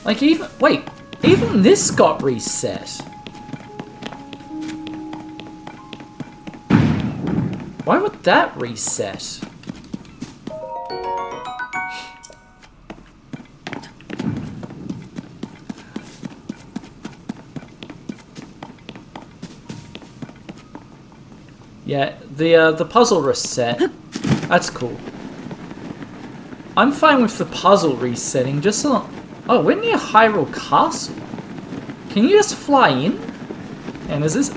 Like, even... Wait, even this got reset. Why would that reset? Yeah, the puzzle reset. That's cool. I'm fine with the puzzle resetting, just so... Oh, we're near Hyrule Castle. Can you just fly in? And is this...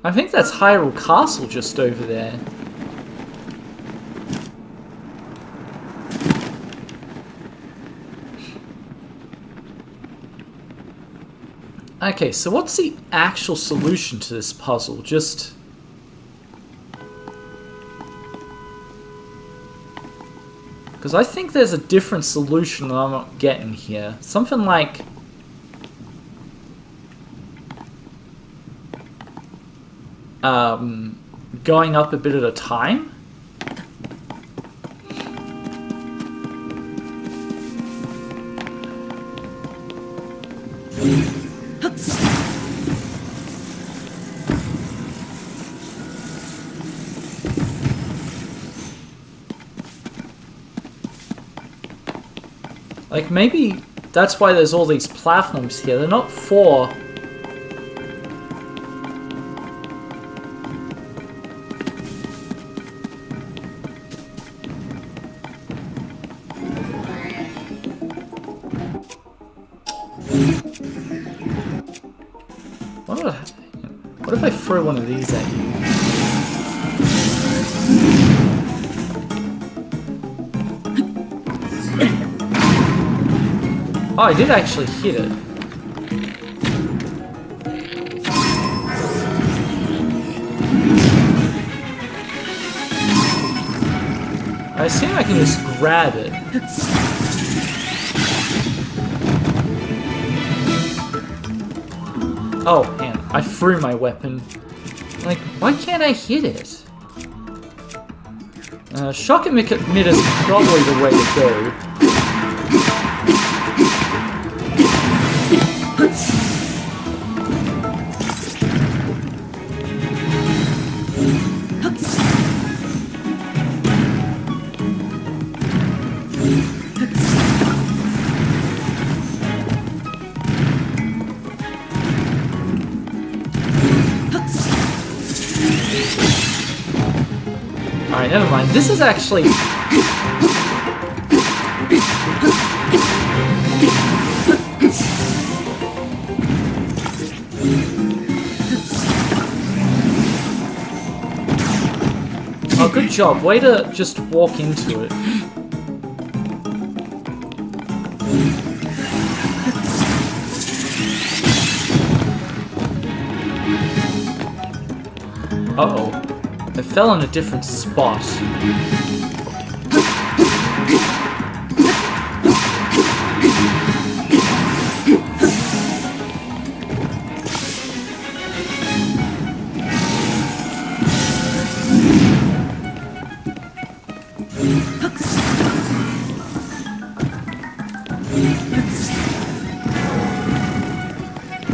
I think that's Hyrule Castle just over there. Okay, so what's the actual solution to this puzzle? Just... Because I think there's a different solution that I'm not getting here. Something like... going up a bit at a time? Like, maybe that's why there's all these platforms here. They're not for... What if I throw one of these at you? Oh, I did actually hit it. I assume I can just grab it. Oh, man, I threw my weapon. Like, why can't I hit it? Shock emitter is probably the way to go. Alright, never mind. This is actually... Oh, good job. Way to just walk into it. Uh-oh. I fell in a different spot.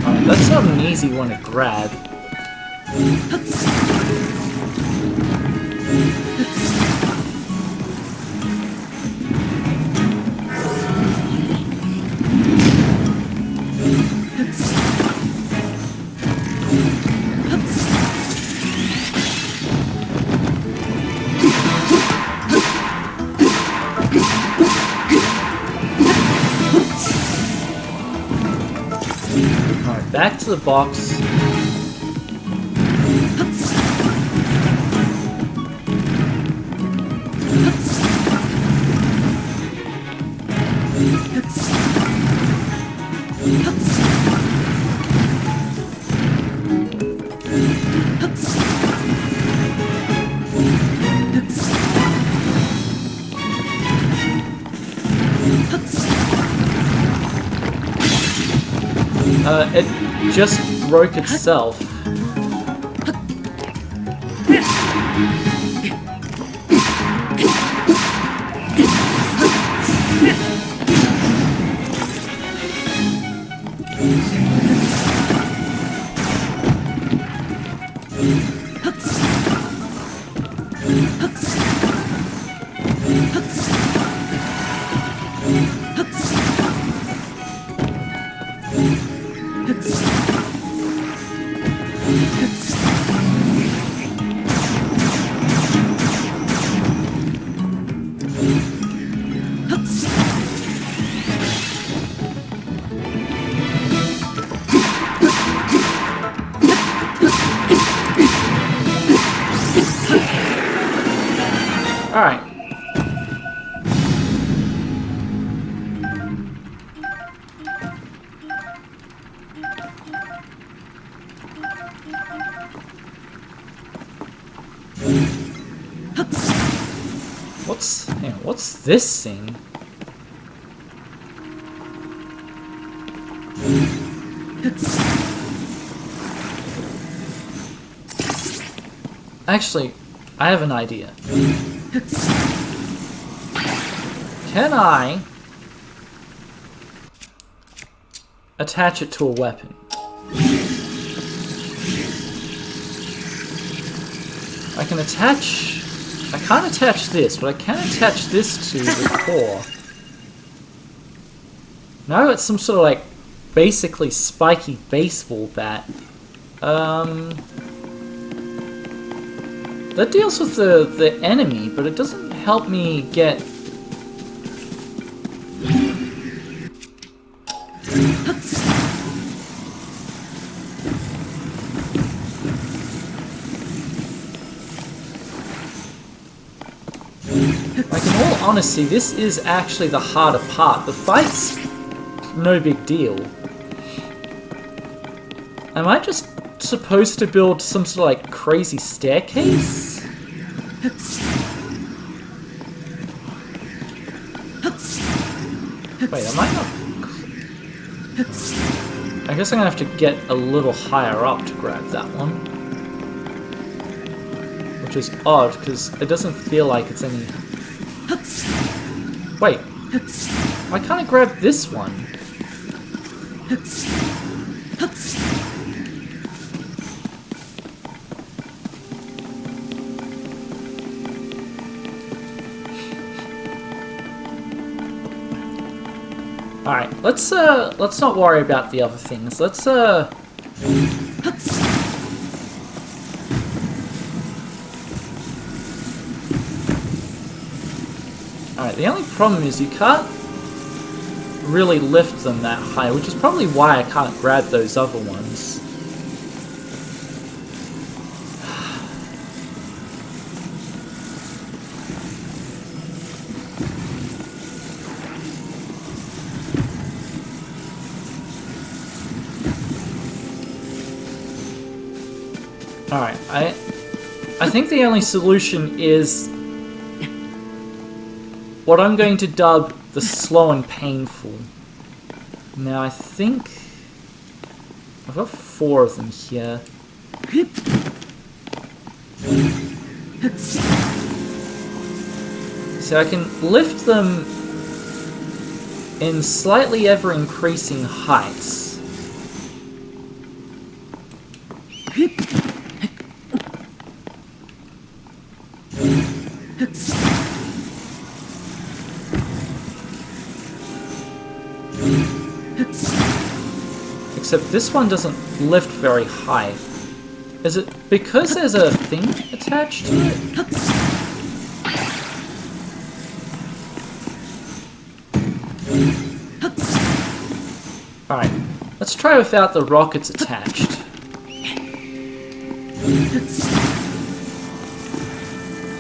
Alright, that's not an easy one to grab. Alright, back to the box. It just broke itself. Alright. What's this thing? Actually, I have an idea. Can I attach it to a weapon? I can attach... I can't attach this, but I can attach this to the core. Now I've got some sort of like basically spiky baseball bat. That deals with the enemy, but it doesn't help me get... Like, in all honesty, this is actually the harder part. The fight's no big deal. Am I just supposed to build some sort of like crazy staircase? Wait, am I not... I guess I'm gonna have to get a little higher up to grab that one. Which is odd, because it doesn't feel like it's any... Wait, why can't I grab this one? Alright, let's not worry about the other things. Let's Alright, the only problem is you can't really lift them that high, which is probably why I can't grab those other ones. Alright, I think the only solution is what I'm going to dub the slow and painful. Now I think I've got 4 of them here. So I can lift them in slightly ever increasing heights. Except this one doesn't lift very high. Is it because there's a thing attached to it? Alright, let's try without the rockets attached.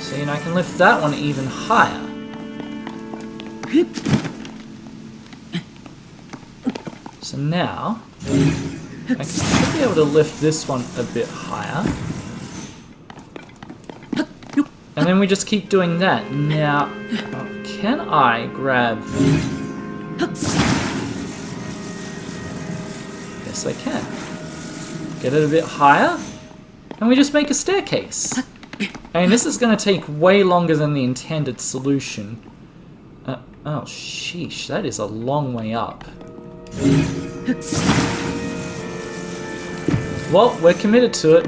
See, and I can lift that one even higher. So now, I should be able to lift this one a bit higher. And then we just keep doing that. Now, can I grab... Yes, I can. Get it a bit higher, and we just make a staircase. And this is going to take way longer than the intended solution. Oh, sheesh, that is a long way up. Well, we're committed to it.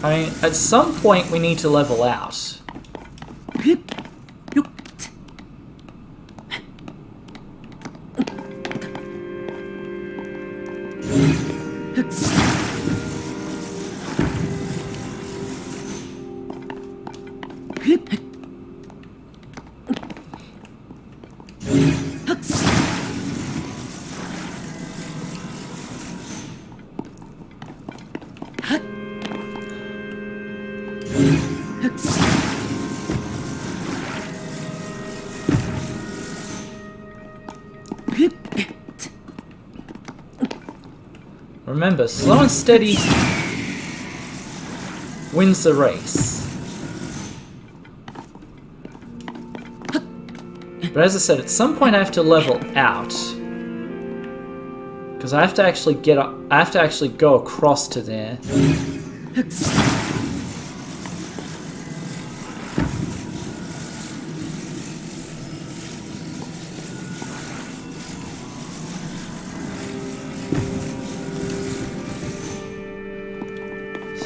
I mean, at some point we need to level out. Remember, slow and steady wins the race. But as I said, at some point I have to level out. Because I have to actually get up, I have to actually go across to there.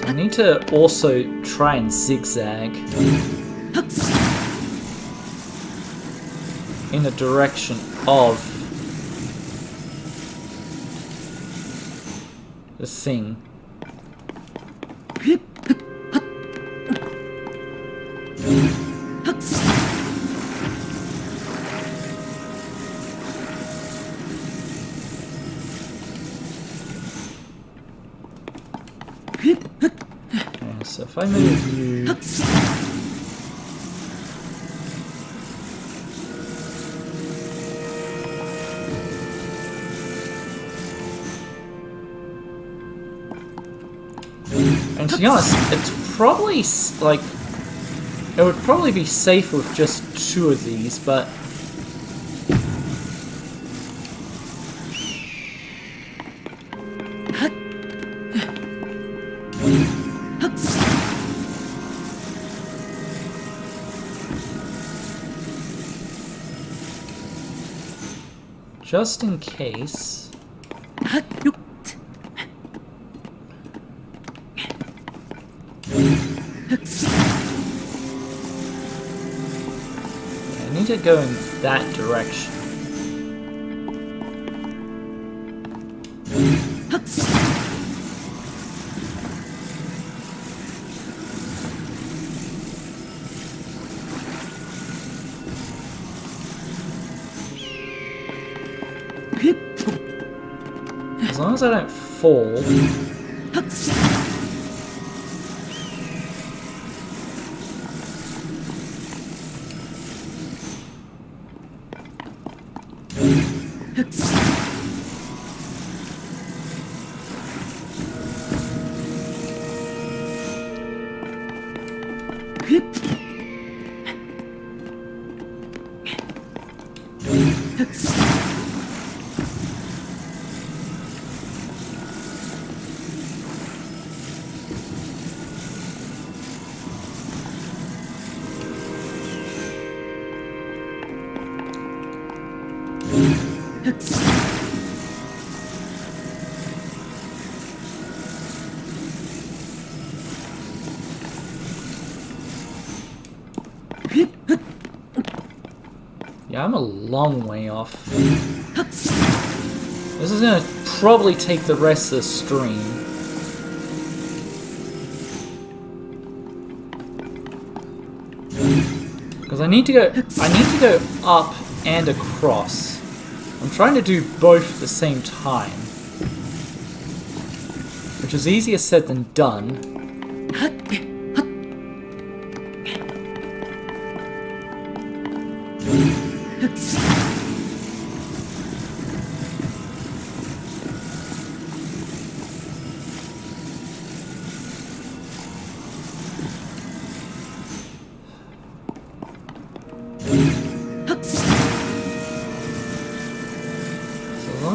I need to also try and zigzag in the direction of the thing. So if I move you... And to be honest, it's probably, like... It would probably be safe with just 2 of these, but... Just in case... I need to go in that direction. As long as I don't fall. Yeah, I'm a long way off. This is gonna probably take the rest of the stream. Because I need to go up and across. I'm trying to do both at the same time. Which is easier said than done.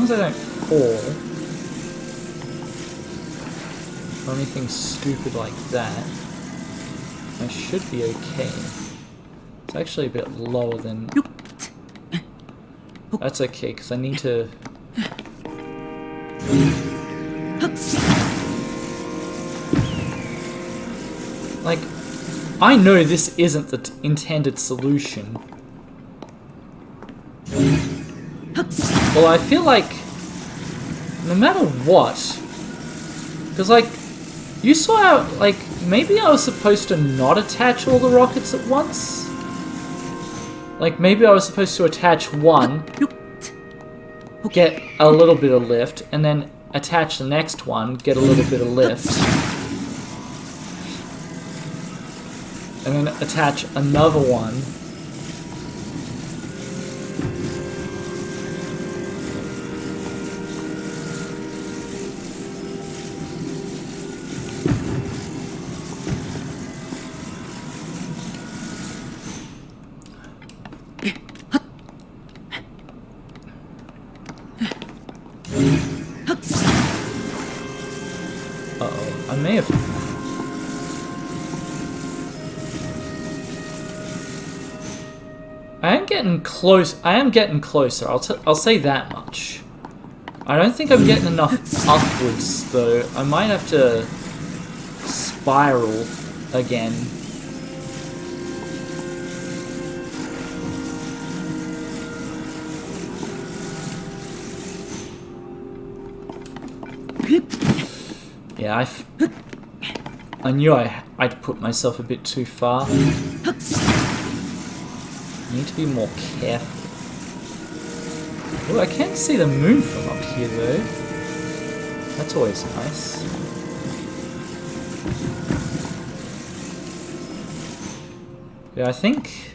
I don't fall or anything stupid like that, I should be okay. It's actually a bit lower than... That's okay, because I need to... Like, I know this isn't the intended solution. Well, I feel like, no matter what, because like, you saw how, like, maybe I was supposed to not attach all the rockets at once? Like, maybe I was supposed to attach one, get a little bit of lift, and then attach the next one, get a little bit of lift. And then attach another one. Uh-oh, I may have... I am getting close. I am getting closer. I'll say that much. I don't think I'm getting enough upwards though. I might have to spiral again. Yeah, I knew I'd put myself a bit too far. Need to be more careful. Oh, I can't see the moon from up here though. That's always nice. Yeah, I think...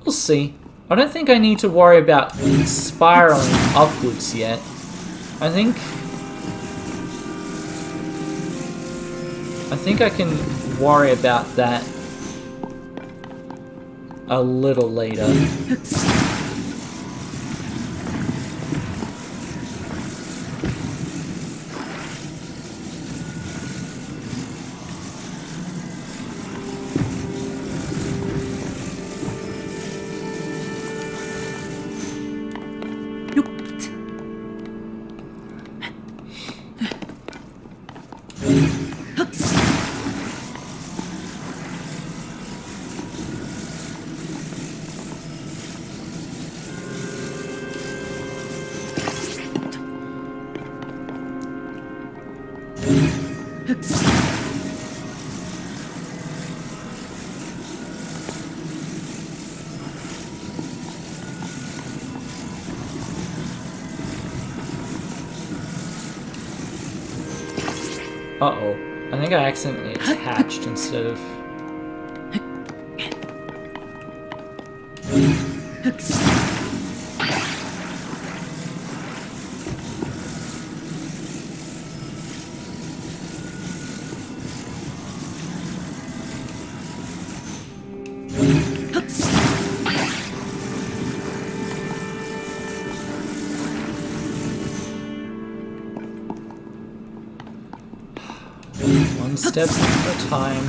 we'll see. I don't think I need to worry about spiraling upwards yet. I think I can worry about that a little later. Uh-oh. I think I accidentally attached instead of... One step at a time.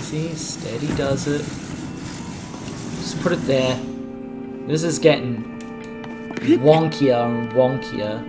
Easy, steady does it. Just put it there. This is getting wonkier and wonkier.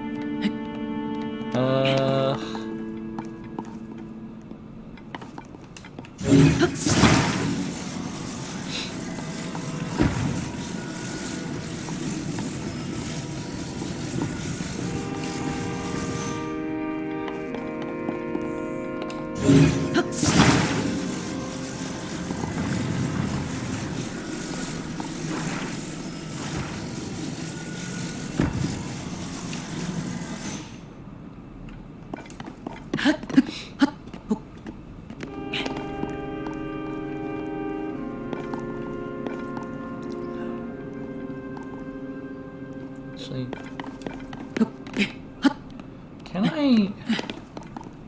Can I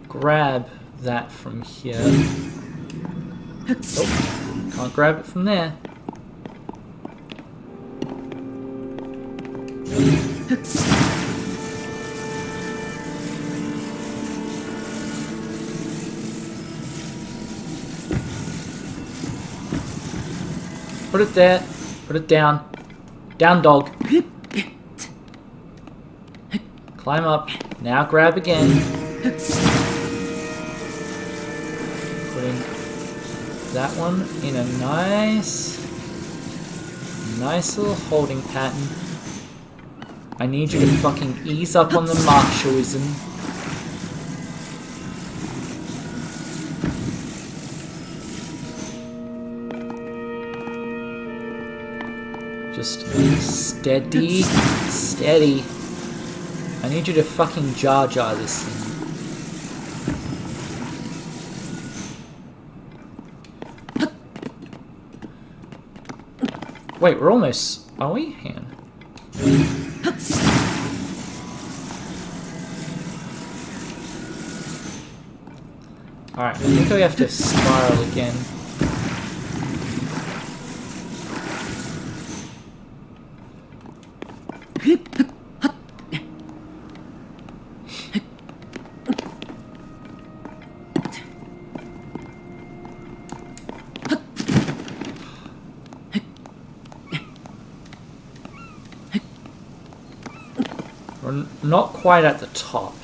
grab that from here? Oh, can't grab it from there. Put it there. Put it down. Down, dog. Climb up. Now grab again. Putting that one in a nice little holding pattern. I need you to fucking ease up on the Marshalism. Just steady, steady. I need you to fucking jar this thing. Wait, we're almost... Are we? Hang on. Alright, I think we have to spiral again. We're not quite at the top.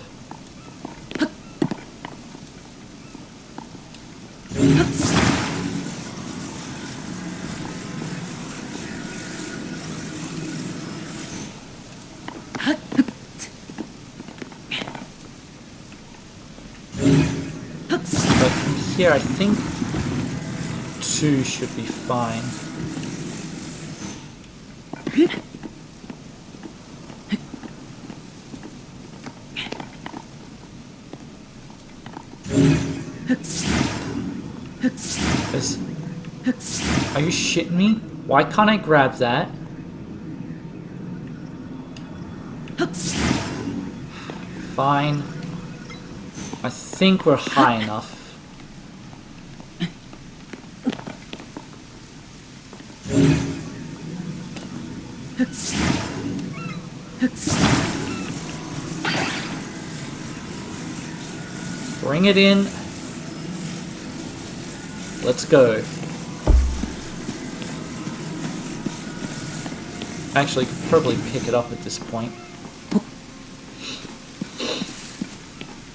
But from here, I think 2 should be fine. Are you shitting me? Why can't I grab that? Fine. I think we're high enough. Bring it in. Let's go. Actually, could probably pick it up at this point.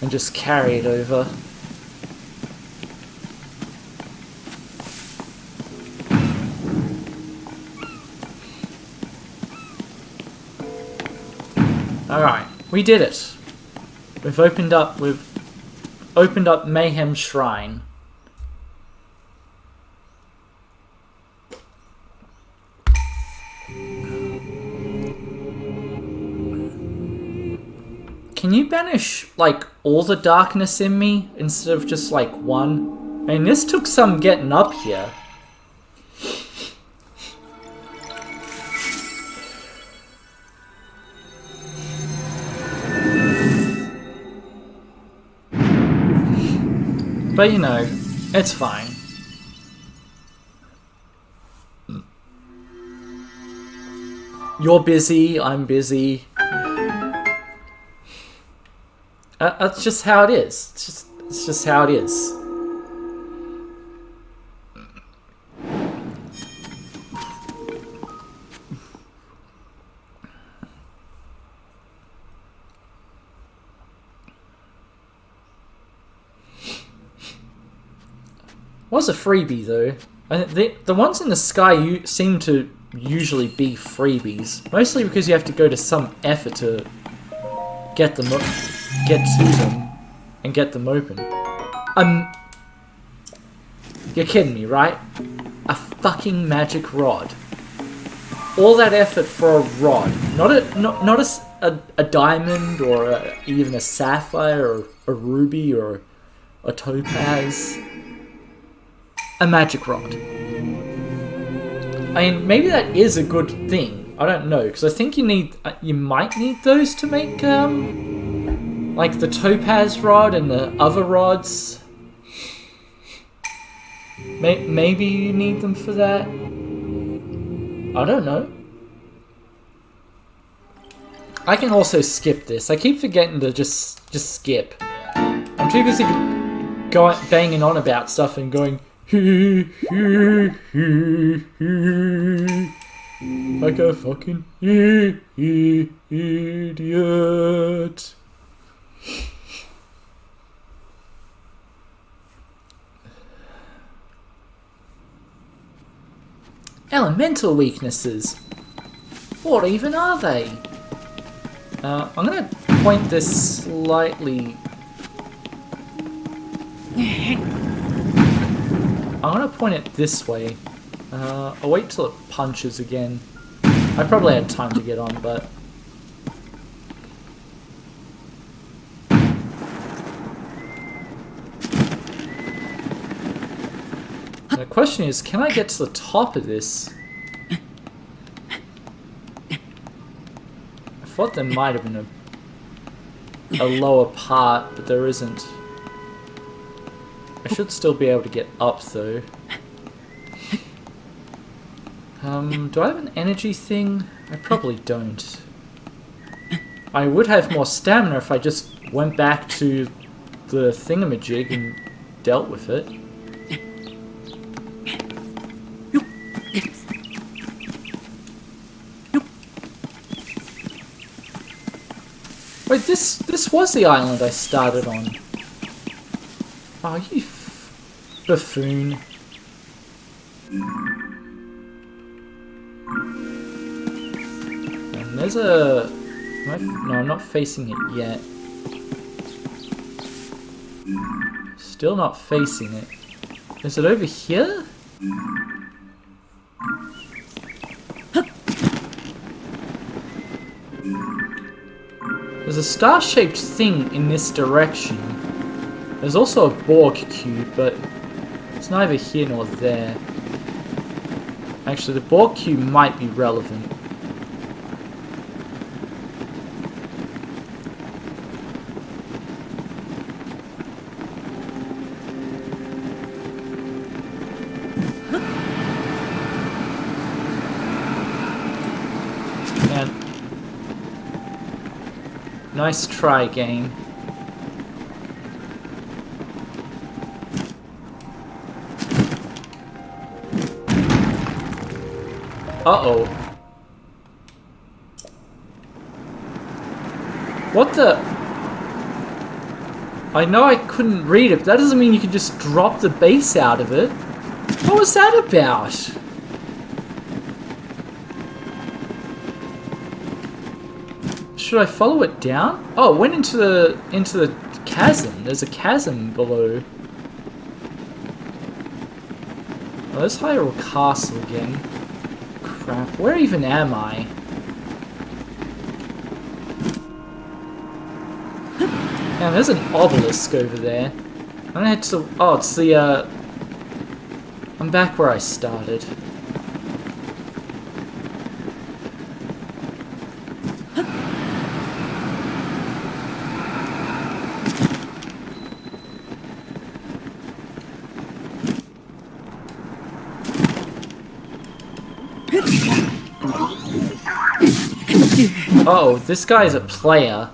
And just carry it over. Alright, we did it. We've opened up Mayam Shrine. Can you banish, like, all the darkness in me instead of just, like, one? I mean, this took some getting up here. But, you know, it's fine. You're busy, I'm busy. That's just how it is. It's just how it is. Was a freebie though. The ones in the sky seem to usually be freebies, mostly because you have to go to some effort to get to them and get them open. You're kidding me, right? A fucking magic rod. All that effort for a rod, not a diamond or even a sapphire or a ruby or a topaz. A magic rod. I mean, maybe that is a good thing. I don't know, because I think you might need those to make like the topaz rod and the other rods. Maybe you need them for that. I don't know. I can also skip this. I keep forgetting to just skip. I'm too busy banging on about stuff and going like a fucking idiot. Elemental weaknesses. What even are they? I'm gonna point this slightly. I'm gonna point it this way. I'll wait till it punches again. I probably had time to get on, but the question is, can I get to the top of this? I thought there might have been a lower part, but there isn't. I should still be able to get up, though. Do I have an energy thing? I probably don't. I would have more stamina if I just went back to the thingamajig and dealt with it. Wait, this was the island I started on. Oh, you buffoon. And there's a... No, I'm not facing it yet. Still not facing it. Is it over here? There's a star-shaped thing in this direction. There's also a Borg cube, but it's neither here nor there. Actually, the Borg cube might be relevant. Man. Nice try, game. Uh-oh. What the? I know I couldn't read it, but that doesn't mean you can just drop the base out of it. What was that about? Should I follow it down? Oh, it went into the chasm. There's a chasm below. Oh, there's Hyrule Castle again. Crap, where even am I? Damn, there's an obelisk over there. I'm gonna head to... Oh, it's the, I'm back where I started. Oh, this guy's a player.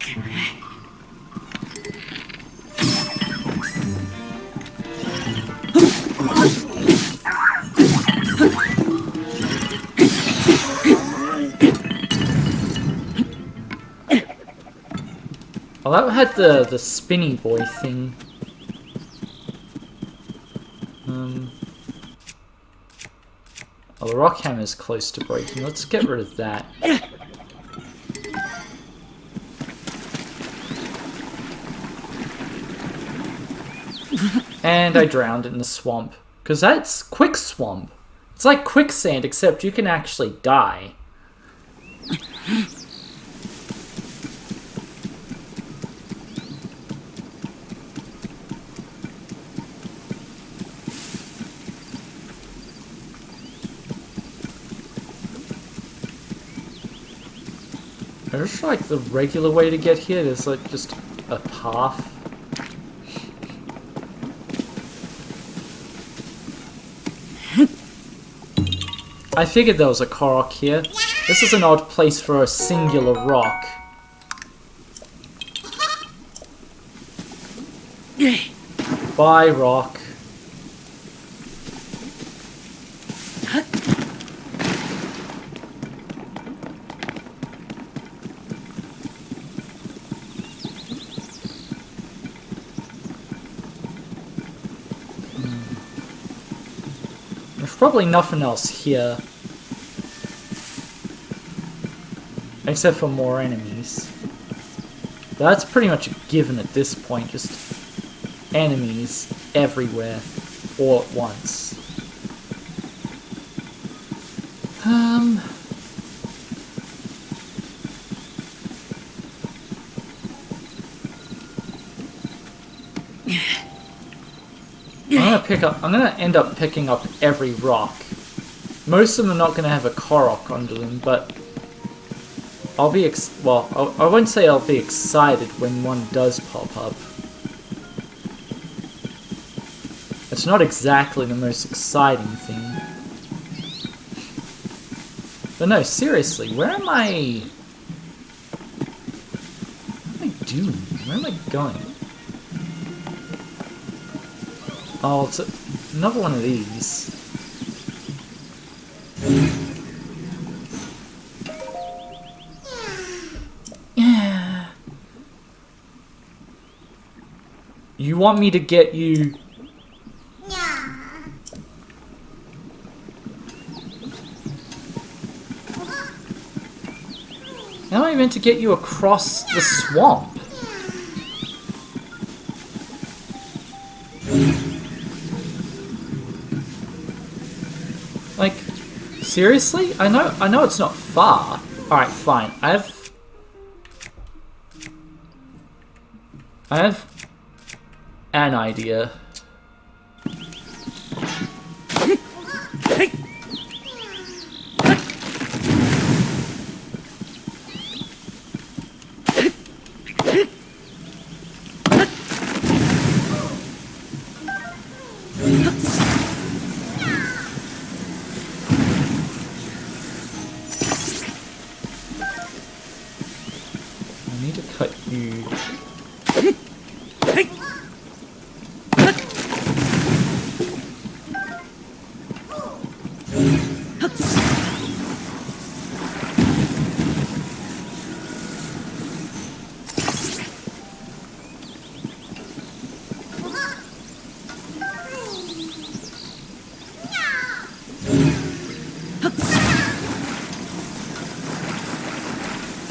Well, that had the spinny boy thing. Oh, the rock hammer is close to breaking. Let's get rid of that. And I drowned in the swamp. Because that's quick swamp. It's like quicksand, except you can actually die. I just like the regular way to get here. There's like just a path. I figured there was a Korok here. This is an odd place for a singular rock. Bye, rock. There's probably nothing else here. Except for more enemies. That's pretty much a given at this point, just enemies everywhere, all at once. I'm gonna end up picking up every rock. Most of them are not gonna have a Korok under them, but I'll be I won't say I'll be excited when one does pop up. It's not exactly the most exciting thing. But no, seriously, where am I? What am I doing? Where am I going? Oh, it's another one of these. Yeah. You want me to get you? How am I meant to get you across the swamp? Like, seriously? I know it's not far. Alright, fine. I have an idea.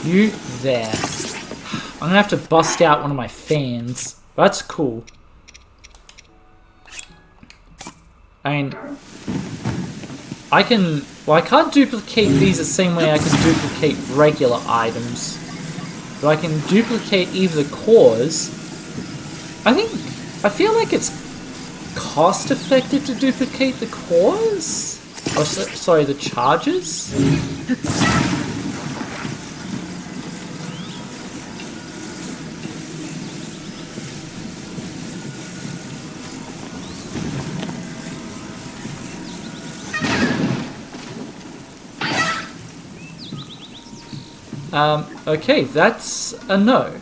You there. I'm gonna have to bust out one of my fans. That's cool. I mean, I can't duplicate these the same way I can duplicate regular items. But I can duplicate either the cores. I feel like it's cost effective to duplicate the cores? Or, sorry, the charges? Okay, that's a no.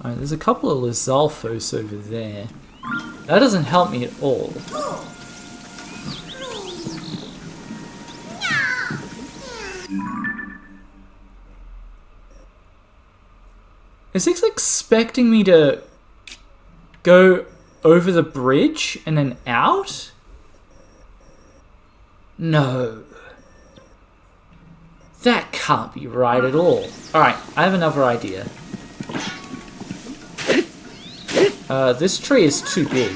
Alright, there's a couple of Lizalfos over there. That doesn't help me at all. Is he expecting me to go over the bridge and then out? No. That can't be right at all. Alright, I have another idea. This tree is too big.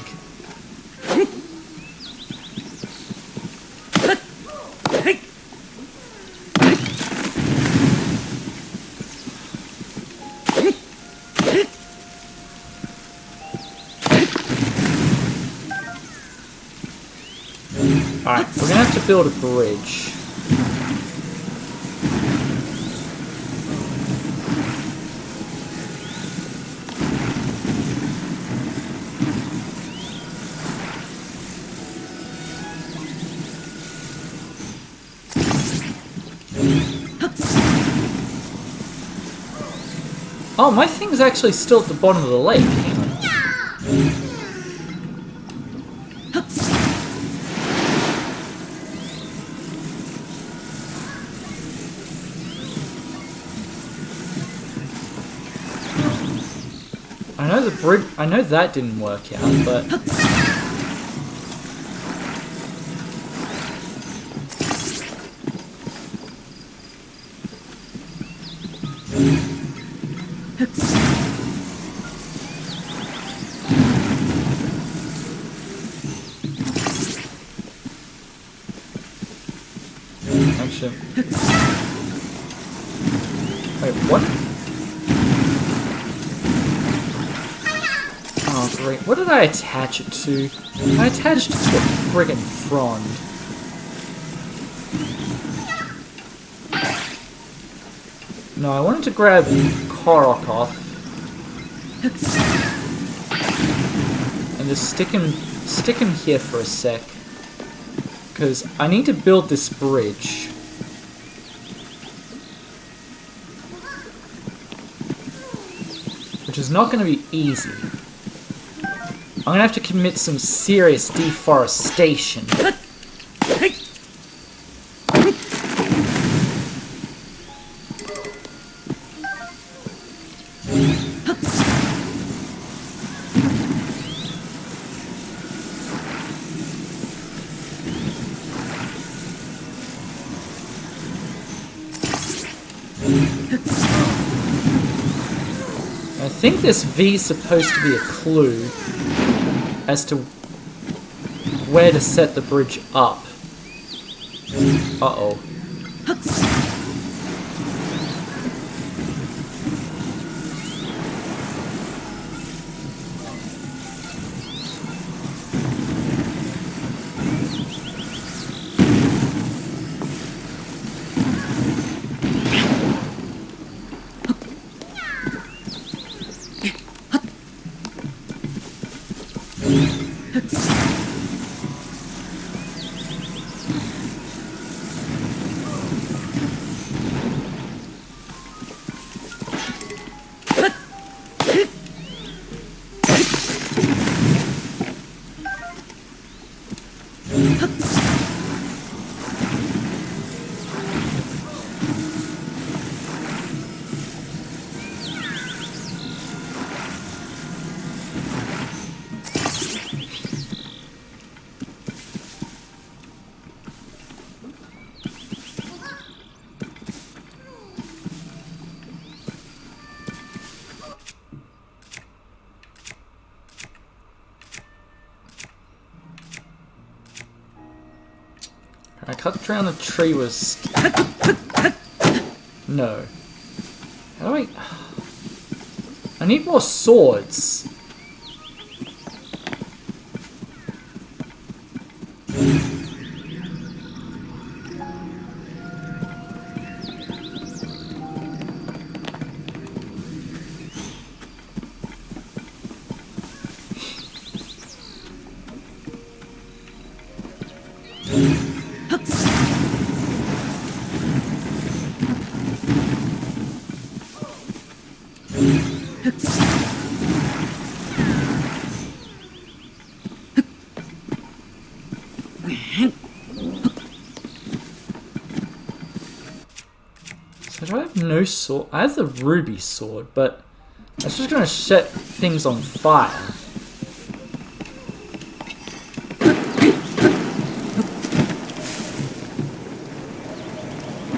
Alright, we're gonna have to build a bridge. Oh, my thing's actually still at the bottom of the lake. Hang on. I know the bridge. I know that didn't work out, but. Actually. Wait, what? Oh, great. What did I attach it to? I attached it to a friggin' frond. No, I wanted to grab Korok off. And just stick him here for a sec. Because I need to build this bridge. Which is not going to be easy. I'm going to have to commit some serious deforestation. I think this V is supposed to be a clue as to where to set the bridge up. Uh-oh. I cut the tree on the tree was... No. How do I need more swords. So do I have no sword? I have the ruby sword, but It's just gonna set things on fire.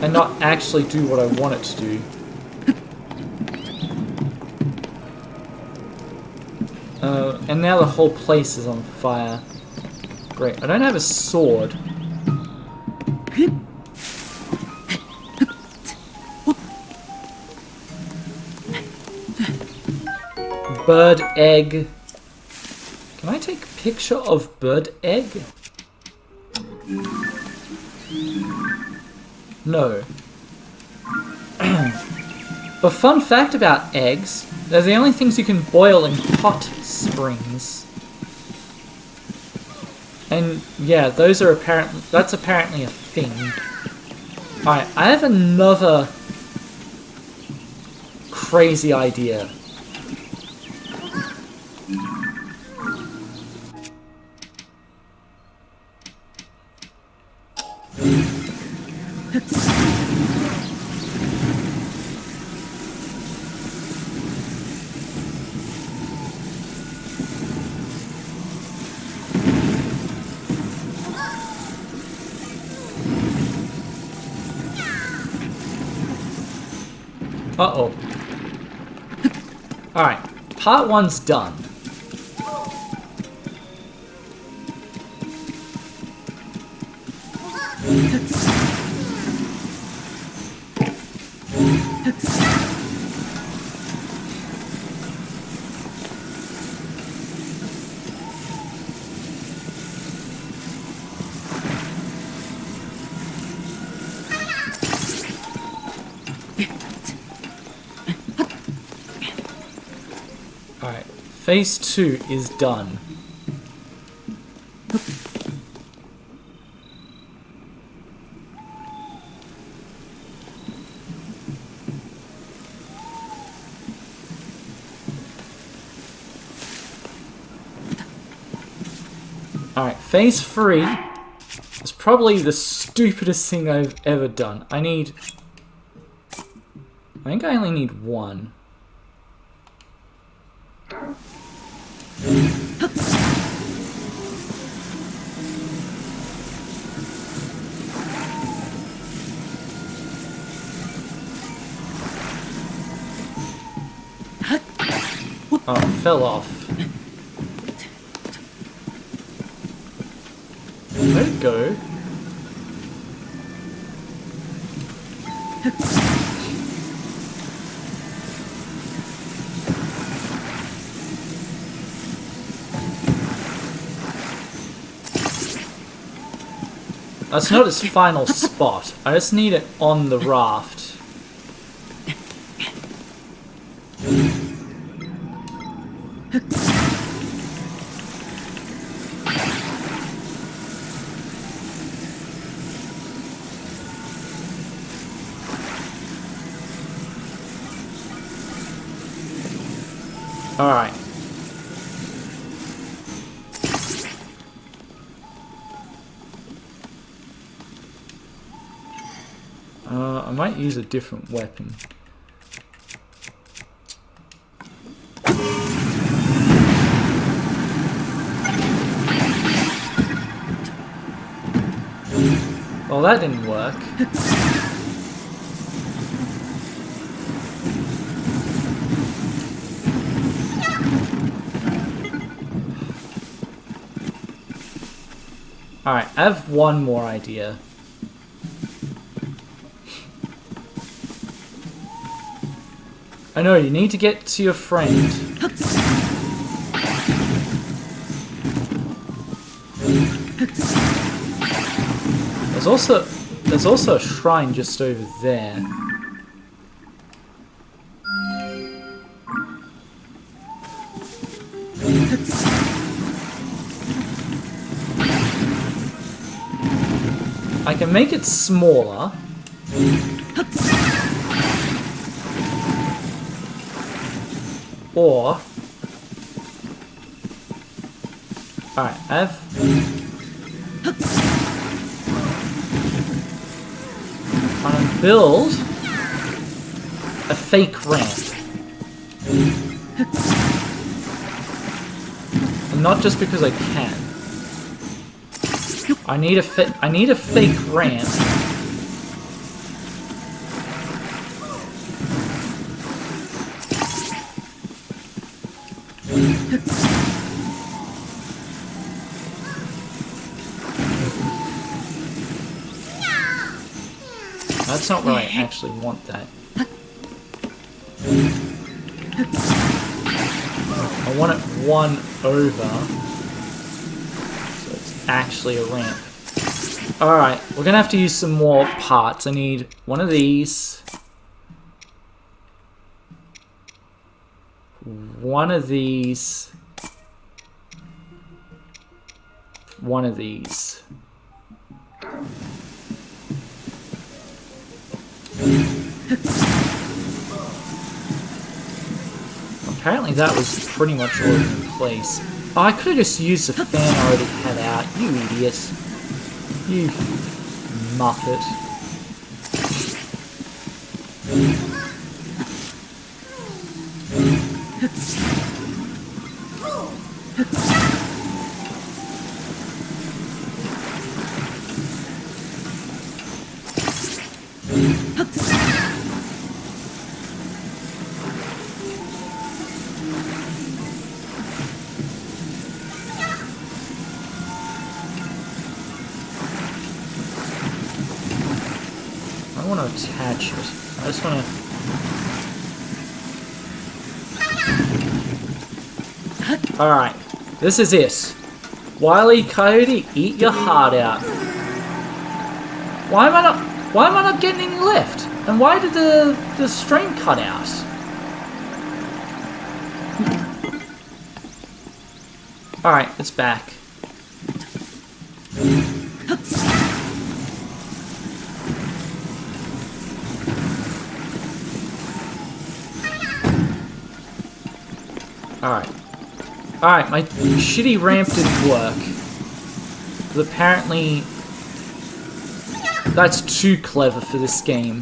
And not actually do what I want it to do. And now the whole place is on fire. Great. I don't have a sword. Bird egg. Can I take a picture of bird egg? No. But fun fact about eggs, they're the only things you can boil in hot springs. And yeah, those are that's apparently a thing. Alright, I have another crazy idea. Uh-oh. Alright, part 1's done. Alright, phase 2 is done. Alright, phase 3 is probably the stupidest thing I've ever done. I think I only need one. Oh, it fell off. Where'd it go? That's not its final spot. I just need it on the raft. Alright. I might use a different weapon. Well, that didn't work. Alright, I have one more idea. I know, you need to get to your friend. There's also a shrine just over there. I can make it smaller. Or... Alright, I'm gonna build a fake ramp. And not just because I can. I need a fake ramp. That's not where I actually want that. I want it one over, so it's actually a ramp. Alright, we're gonna have to use some more parts. I need one of these. One of these. One of these. Apparently that was pretty much already in place. Oh, I could have just used the fan I already had out. You idiot. You muppet. I want to attach it. I just want to... Alright, this is it. Wile E, Coyote, eat your heart out. Why am I not getting any left? And why did the stream cut out? Alright, it's back. Alright. Alright, my shitty ramp didn't work. But apparently... that's too clever for this game.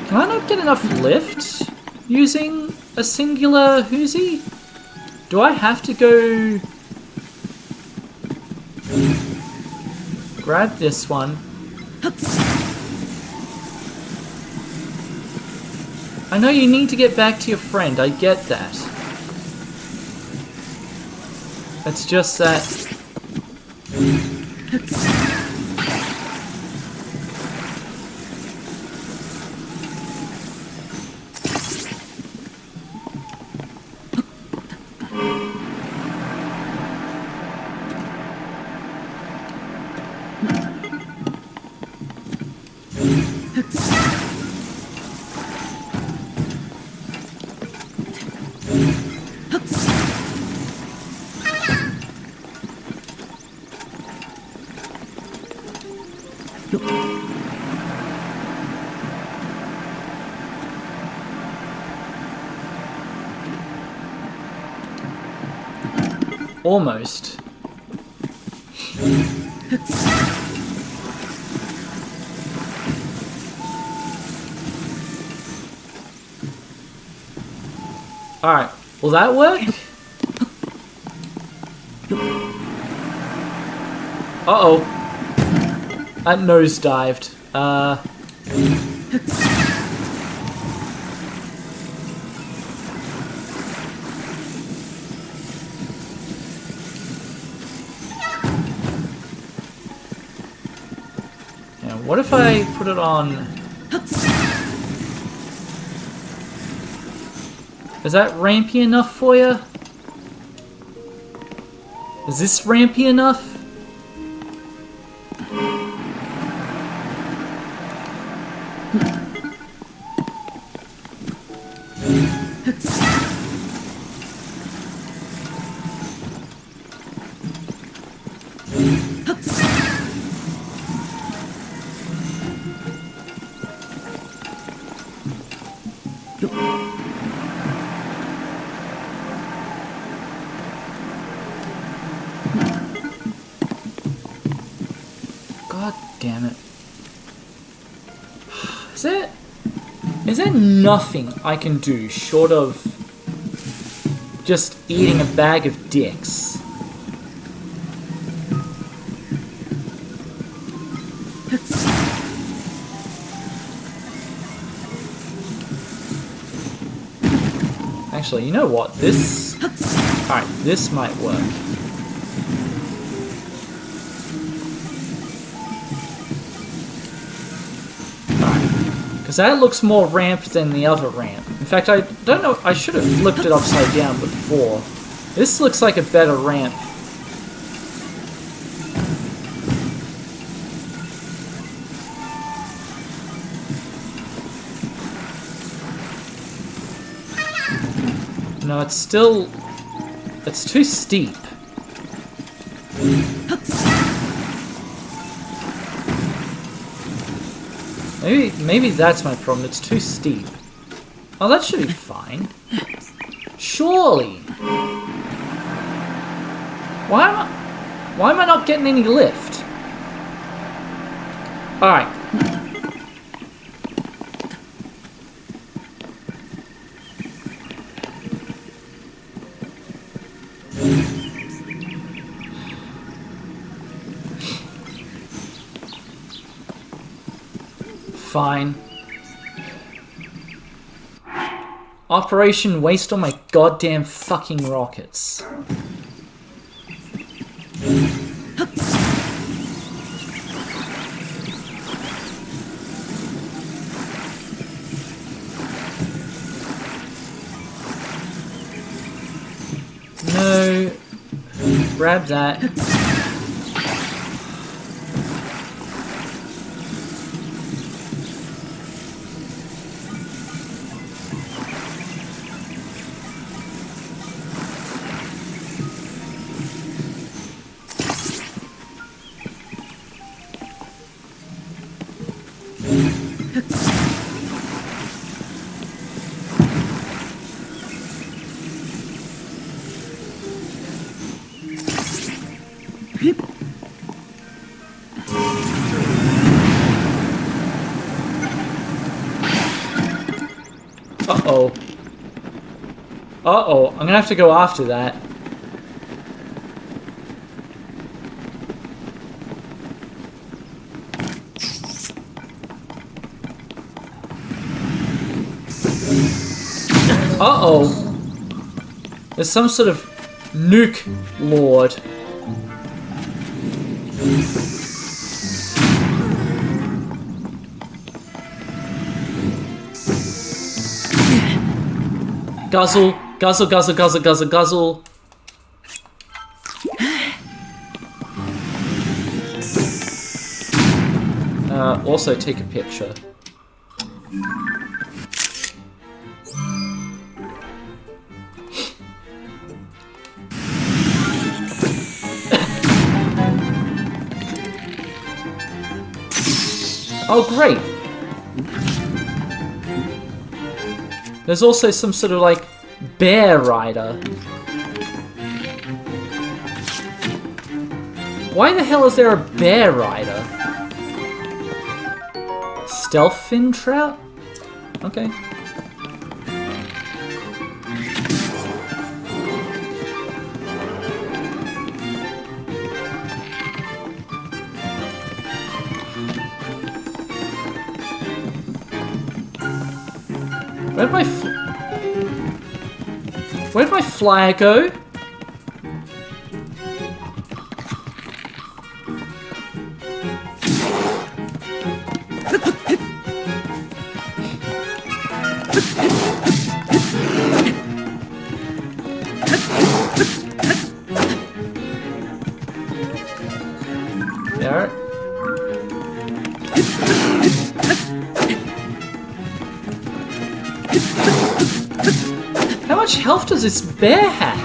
Can I not get enough lift using a singular Hoosie? Do I have to go... grab this one? I know you need to get back to your friend, I get that. It's just that... Almost. Alright, will that work? Uh-oh. That nosedived. What if I put it on... Is that rampy enough for you? Is this rampy enough? God damn it. Is there nothing I can do short of just eating a bag of dicks? Actually, you know what? This... Alright, this might work. Because that looks more ramped than the other ramp. In fact, I don't know, I should have flipped it upside down before. This looks like a better ramp. No, it's still... It's too steep. Maybe that's my problem. It's too steep. Oh, that should be fine. Surely. Why am I not getting any lift? All right. Fine. Operation waste all my goddamn fucking rockets. No. Grab that. Uh-oh. Uh-oh. I'm gonna have to go after that. Uh-oh. There's some sort of nuke lord. Guzzle, guzzle, guzzle, guzzle, guzzle, guzzle. Also take a picture. Oh, great. There's also some sort of, like, bear rider. Why the hell is there a bear rider? Stealth fin trout? Okay. Where'd my flyer go? There. How much health does this bear have?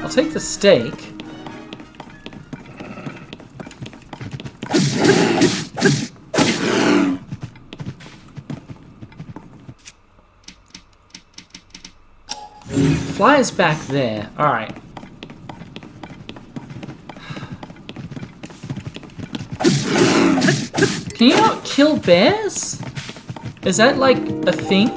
I'll take the steak. flyer's back there. Alright. Can you not kill bears? Is that like a thing?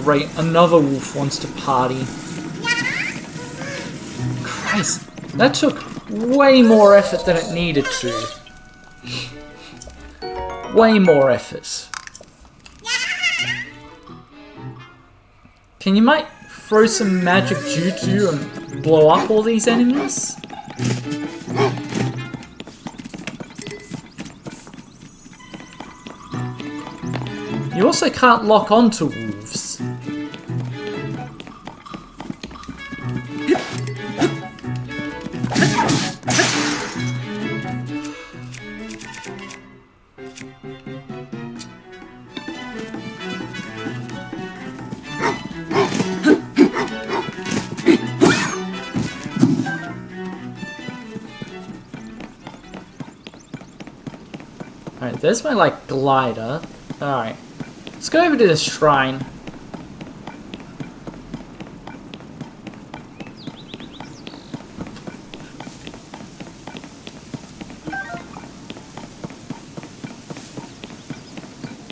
Great, another wolf wants to party. Christ, that took way more effort than it needed to. Way more effort. Can you might throw some magic juju and blow up all these enemies? You also can't lock onto wolves. Alright, there's my like glider. Alright. Let's go over to the shrine.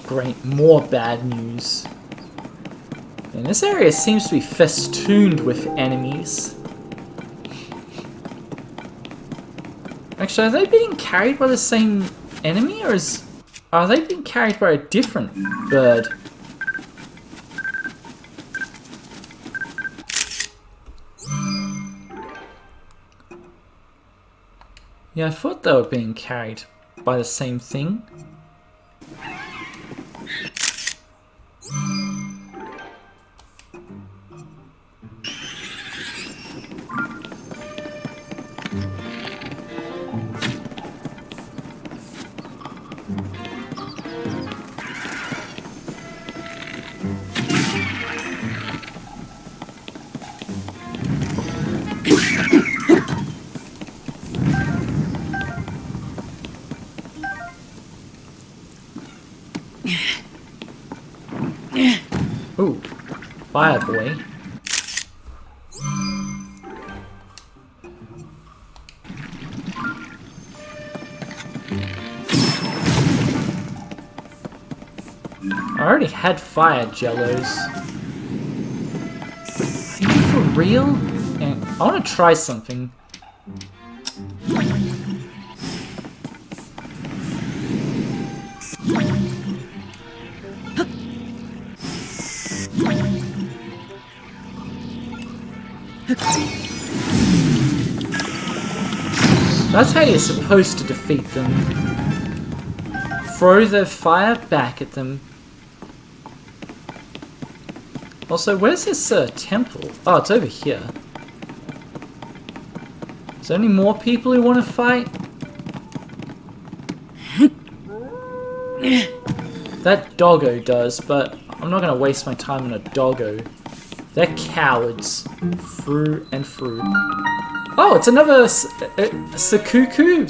Great, more bad news. And this area seems to be festooned with enemies. Actually, are they being carried by the same enemy, or are they being carried by a different bird? Yeah, I thought they were being carried by the same thing. Ooh, fire boy. I already had fire jellos. Are you for real? Yeah, I want to try something. That's how you're supposed to defeat them. Throw the fire back at them. Also, where's this temple? Oh, it's over here. Is there any more people who want to fight? That doggo does, but I'm not going to waste my time on a doggo. They're cowards. Through and through. Oh, it's another Sikukuu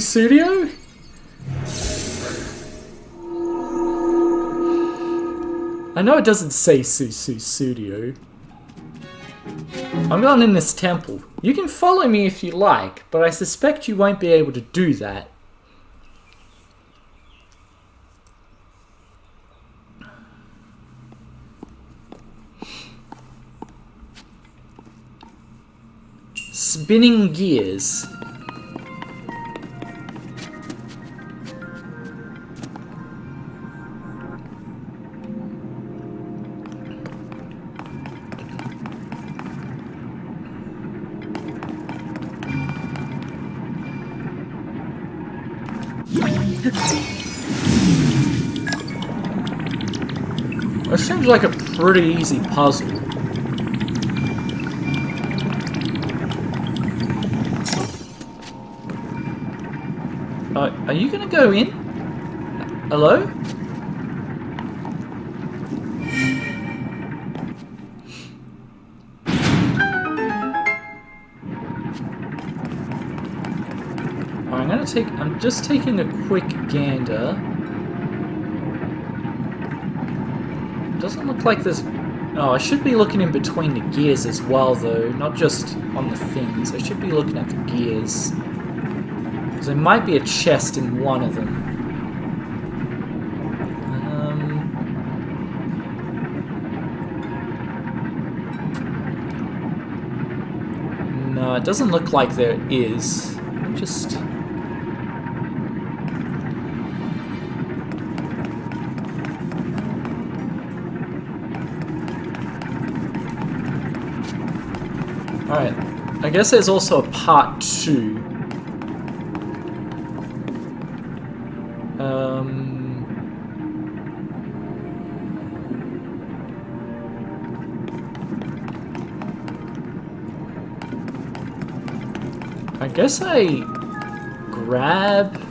Studio? I know it doesn't say Studio. I'm going in this temple. You can follow me if you like, but I suspect you won't be able to do that. Spinning gears. It seems like a pretty easy puzzle. Are you gonna go in? Hello? I'm just taking a quick gander. Doesn't look like there's... Oh, I should be looking in between the gears as well, though. Not just on the things. I should be looking at the gears. Because there might be a chest in one of them. No, it doesn't look like there is. Just... Alright, I guess there's also a part 2. I guess I grab...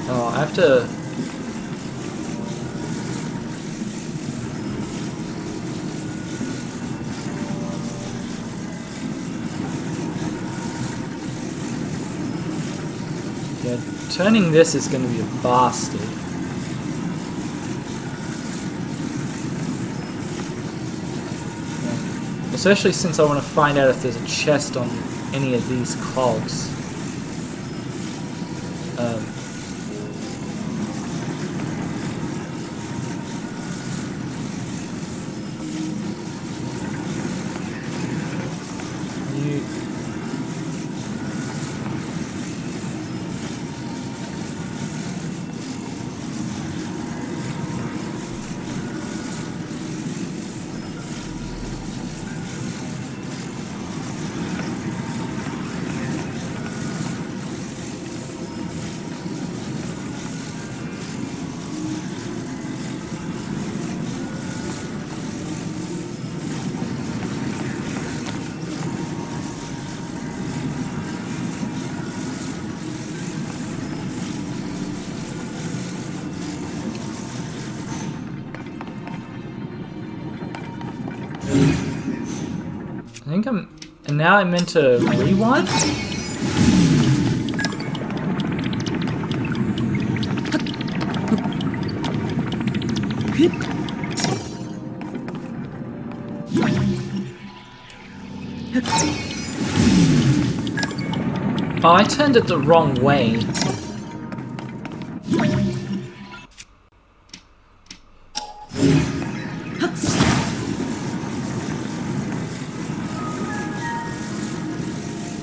Oh, I have to... Yeah, turning this is going to be a bastard. Yeah. Especially since I want to find out if there's a chest on any of these cogs. I think I'm... And now I'm meant to rewind? Oh, I turned it the wrong way.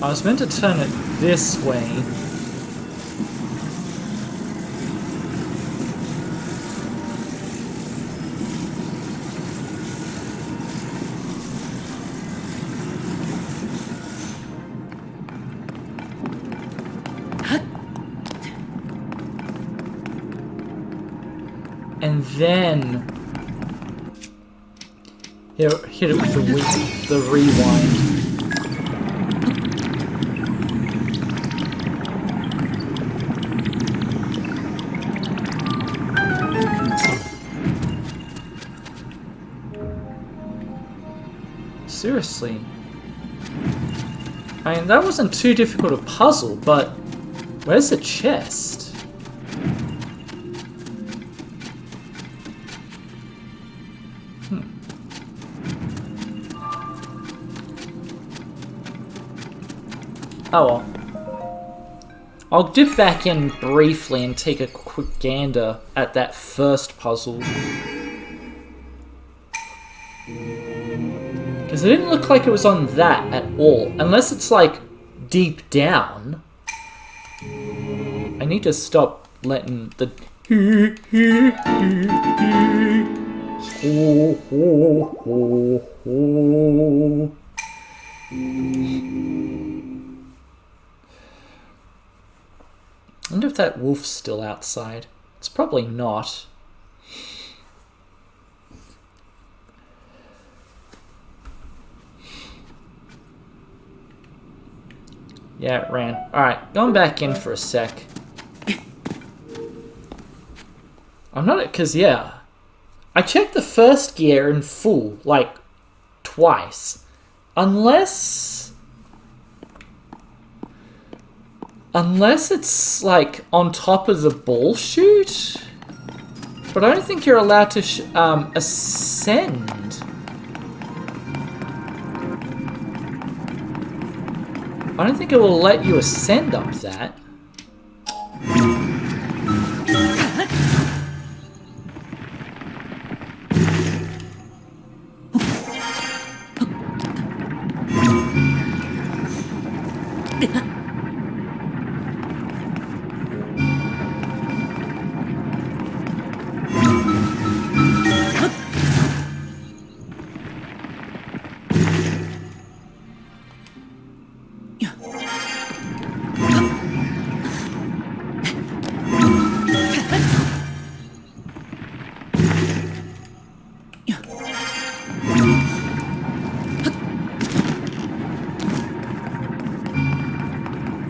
I was meant to turn it this way. And then hit it with the rewind. Seriously. I mean, that wasn't too difficult a puzzle, but where's the chest? Oh well. I'll dip back in briefly and take a quick gander at that first puzzle. Because it didn't look like it was on that at all. Unless it's like deep down. I need to stop letting the... I wonder if that wolf's still outside. It's probably not. Yeah, it ran. Alright, going back in for a sec. I'm not... Because, yeah. I checked the first gear in full, like, twice. Unless it's, like, on top of the ball chute. But I don't think you're allowed to ascend. I don't think it will let you ascend up that.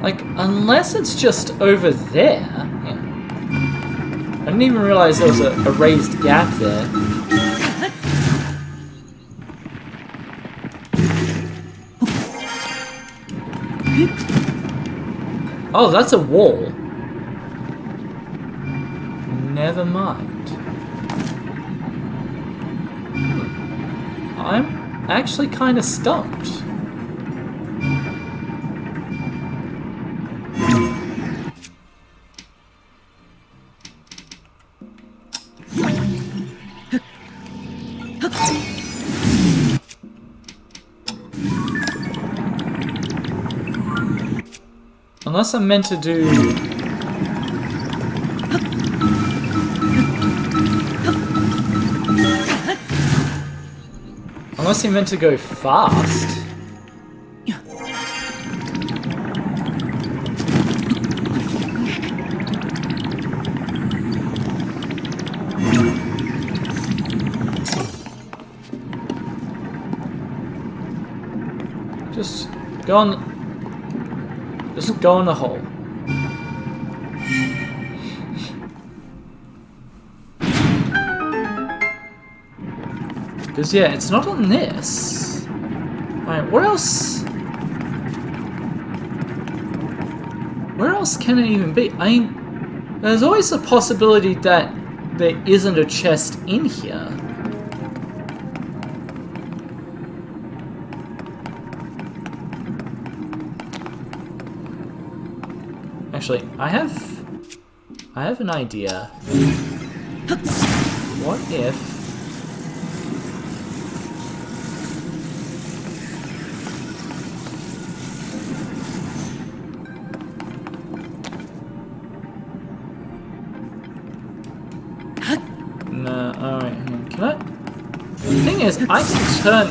Like, unless it's just over there. Yeah. I didn't even realize there was a raised gap there. Oh, that's a wall. Never mind. I'm actually kind of stumped. Unless I'm meant to do... Unless you're meant to go fast. Just go on... Just go in the hole. Because, yeah, it's not on this. Alright, what else? Where else can it even be? I mean, there's always a possibility that there isn't a chest in here. Actually, I have an idea. What if... No, alright, can I... The thing is, I can turn...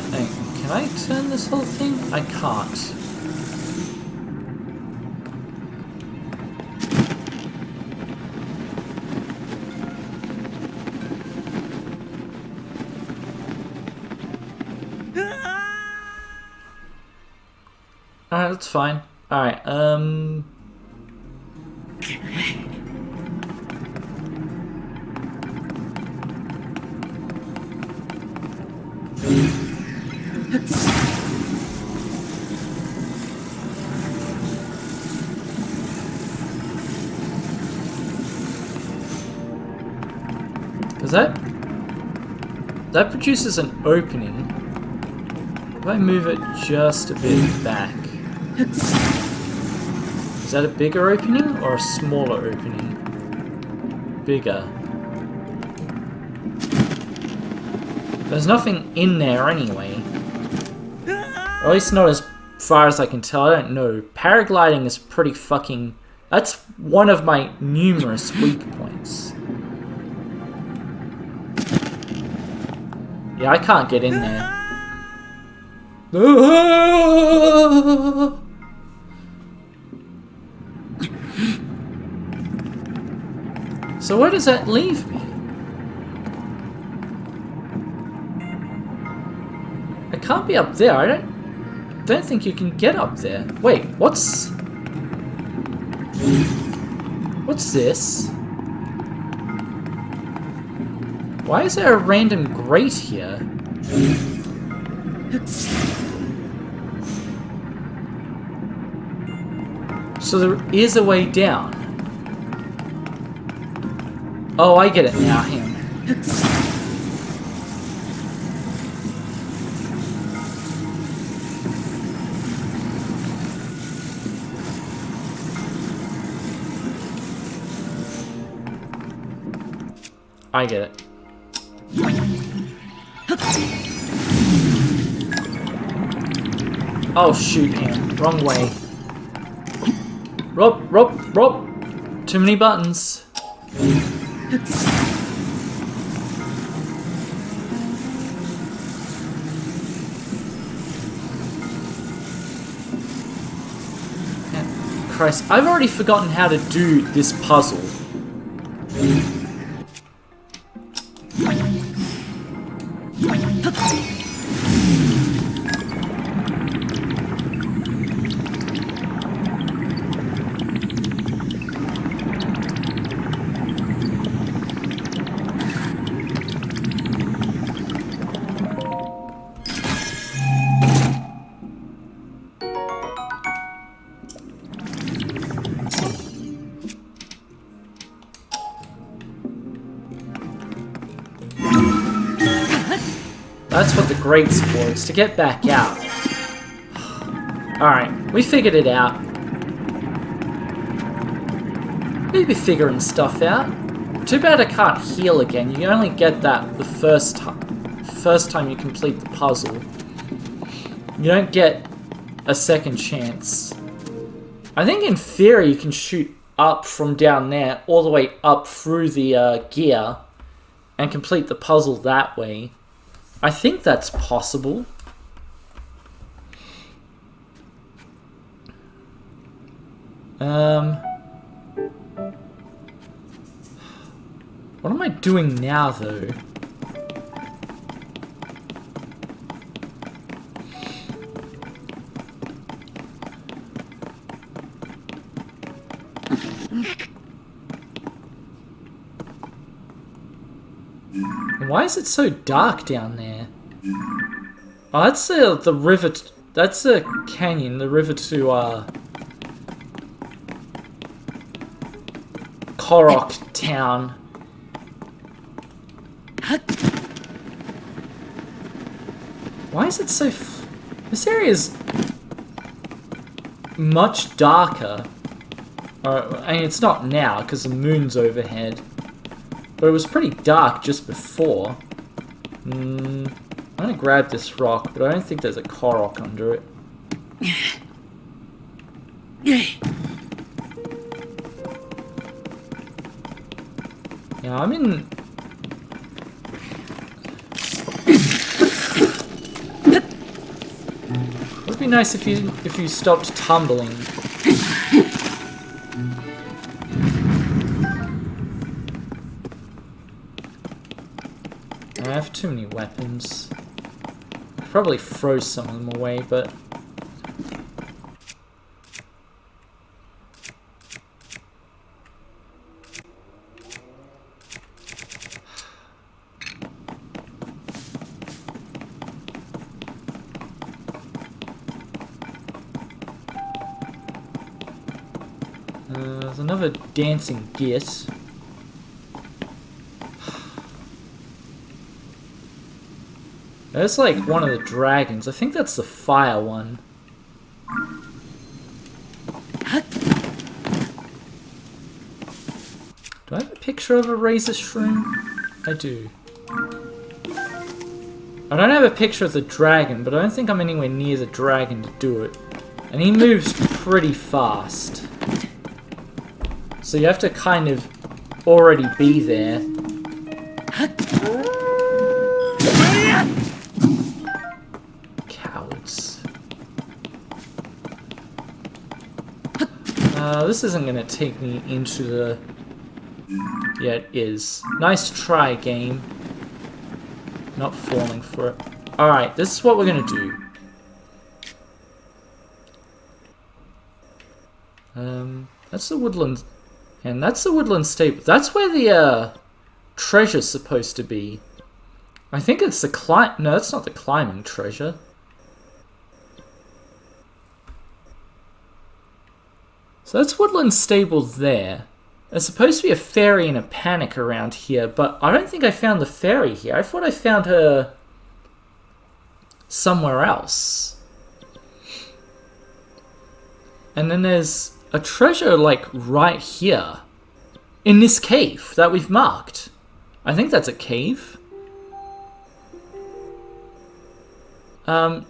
Can I turn this whole thing? I can't. Alright, that's fine. Alright, Because that produces an opening. If I move it just a bit back. Is that a bigger opening or a smaller opening? Bigger. There's nothing in there anyway. Or at least not as far as I can tell. I don't know. Paragliding is pretty fucking... That's one of my numerous weak points. Yeah, I can't get in there. So where does that leave me? I can't be up there. I don't think you can get up there. Wait, what's... What's this? Why is there a random grate here? So there is a way down. Oh, I get it now. Hang on. I get it. Oh shoot, man. Wrong way. Rob. Too many buttons. Christ, I've already forgotten how to do this puzzle. That's what the grate's for, it's to get back out. Alright, we figured it out. We'll be figuring stuff out. Too bad I can't heal again. You only get that the first time you complete the puzzle. You don't get a second chance. I think in theory you can shoot up from down there all the way up through the gear and complete the puzzle that way. I think that's possible. What am I doing now, though? Why is it so dark down there? Oh, that's the river. That's the canyon, the river to Korok town. Why is it so? This area is much darker. I mean, it's not now because the moon's overhead. But it was pretty dark just before. I'm gonna grab this rock, but I don't think there's a Korok under it. Yeah, I'm in... It would be nice if you stopped tumbling. I have too many weapons. I could probably throw some of them away, but... there's another dancing git. That's like one of the dragons. I think that's the fire one. Do I have a picture of a razor shroom? I do. I don't have a picture of the dragon, but I don't think I'm anywhere near the dragon to do it. And he moves pretty fast. So you have to kind of already be there. Cowards. This isn't going to take me into the... Yeah, it is. Nice try, game. Not falling for it. Alright, this is what we're going to do. That's the woodland. And that's the woodland stable. That's where the treasure's supposed to be. I think it's the no, that's not the climbing treasure. So that's woodland stable there. There's supposed to be a fairy in a panic around here, but I don't think I found the fairy here. I thought I found her somewhere else. And then there's a treasure, like, right here. In this cave that we've marked. I think that's a cave. We're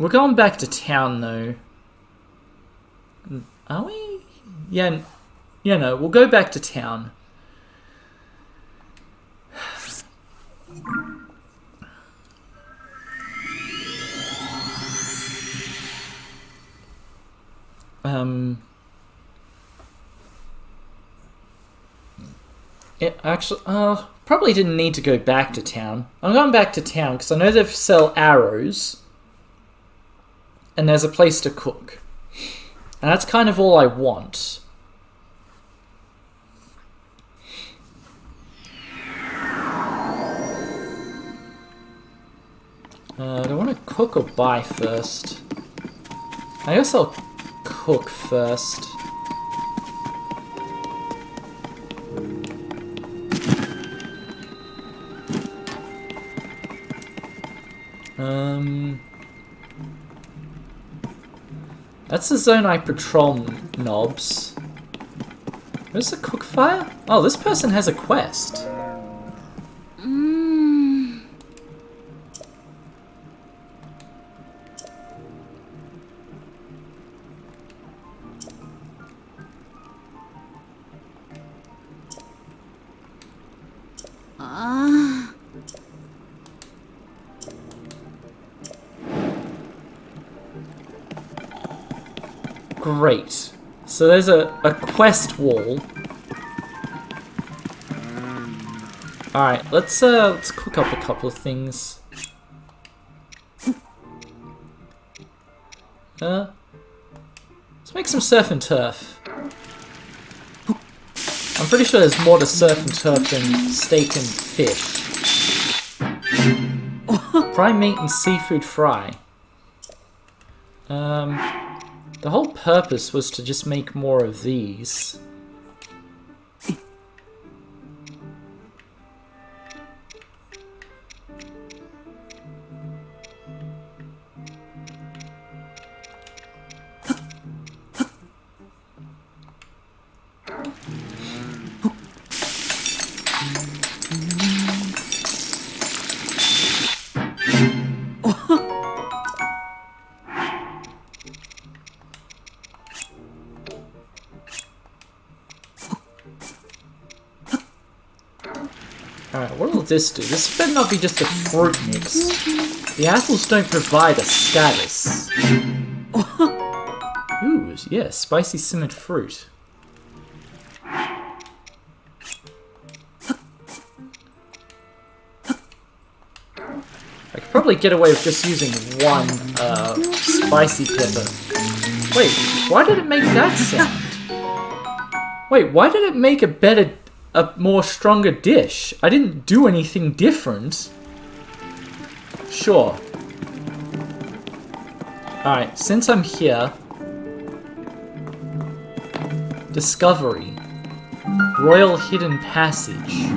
going back to town, though. Are we? Yeah, no, we'll go back to town. It actually, probably didn't need to go back to town. I'm going back to town because I know they sell arrows. And there's a place to cook. And that's kind of all I want. Do I want to cook or buy first? I guess I'll cook first. That's the zone I patrol, knobs. Where's the cook fire? Oh, this person has a quest. Great. So there's a quest wall. Alright, let's cook up a couple of things. Let's make some surf and turf. I'm pretty sure there's more to surf and turf than steak and fish. Fry meat and seafood fry. The whole purpose was to just make more of these. Alright, what will this do? This better not be just a fruit mix. The apples don't provide a status. Ooh, yeah, spicy simmered fruit. I could probably get away with just using one spicy pepper. Wait, why did it make that sound? Wait, why did it make a more stronger dish? I didn't do anything different. Sure. Alright, since I'm here... Discovery. Royal Hidden Passage.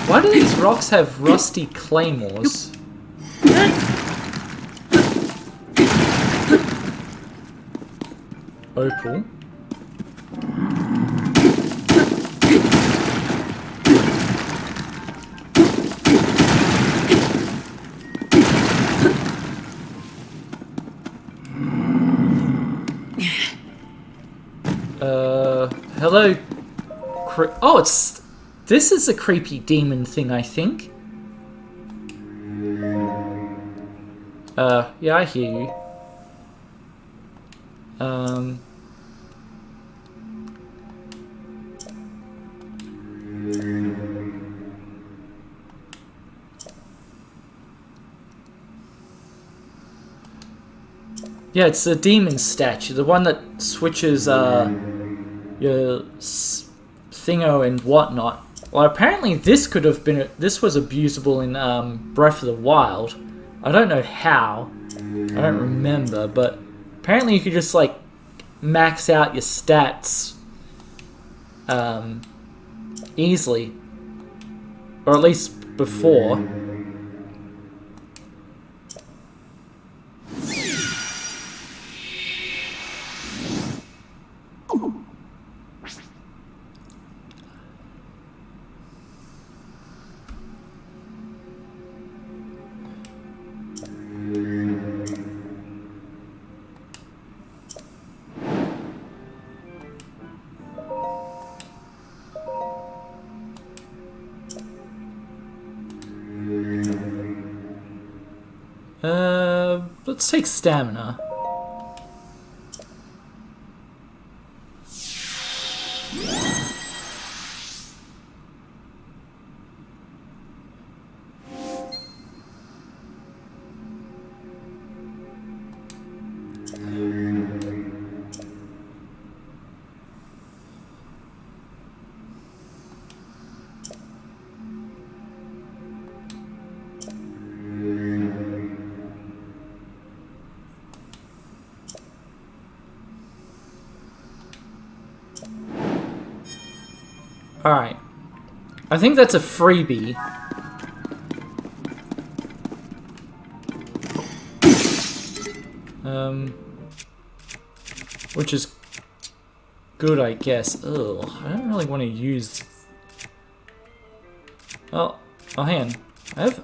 Why do these rocks have rusty claymores? Opal. Hello. Oh, this is a creepy demon thing, I think. Yeah, I hear you. Yeah, it's the demon statue, the one that switches your thingo and whatnot. Well, apparently this could have been, this was abusable in Breath of the Wild. I don't know how, I don't remember, but apparently you could just like max out your stats easily, or at least before. Let's take stamina. Alright. I think that's a freebie. Which is good, I guess. Ugh, I don't really want to use... Oh, hang on. I have...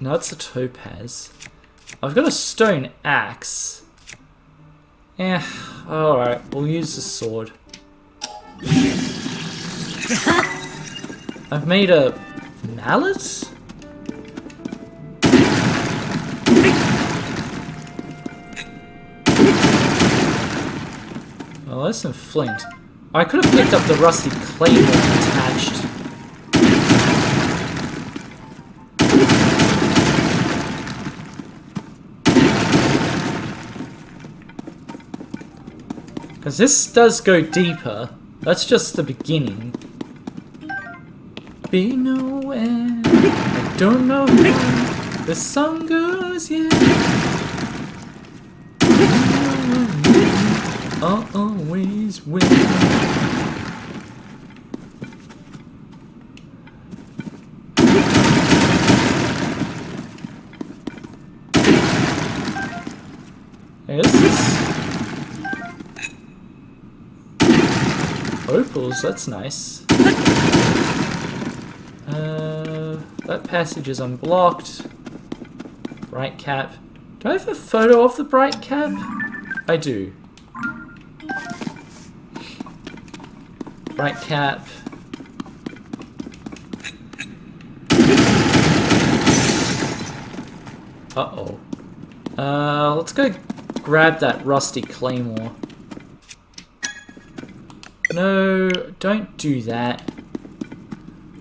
No, it's a topaz. I've got a stone axe. Eh, alright, we'll use the sword. I've made a mallet? Oh, there's some flint. I could have picked up the rusty claymore attached. Because this does go deeper. That's just the beginning. Be nowhere, I don't know where the sun goes yet. I'll always win. Hey, this is opals, that's nice. That passage is unblocked. Bright cap. Do I have a photo of the bright cap? I do. Bright cap. Uh-oh. Let's go grab that rusty claymore. No, don't do that.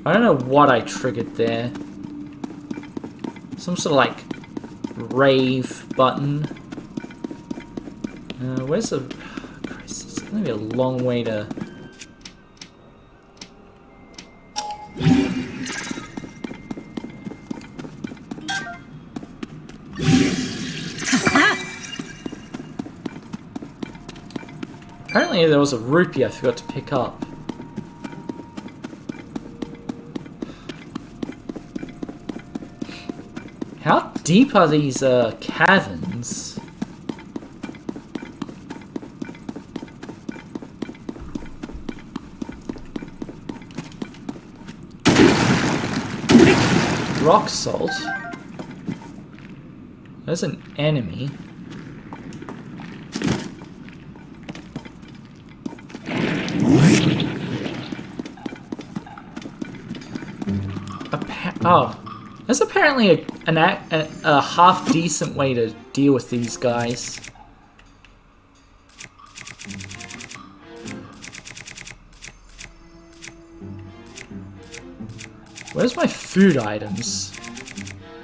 I don't know what I triggered there. Some sort of like rave button. Where's the... Christ, it's gonna be a long way to... Apparently there was a rupee I forgot to pick up. How deep are these caverns? Rock salt. There's an enemy. Oh. There's apparently a half-decent way to deal with these guys. Where's my food items?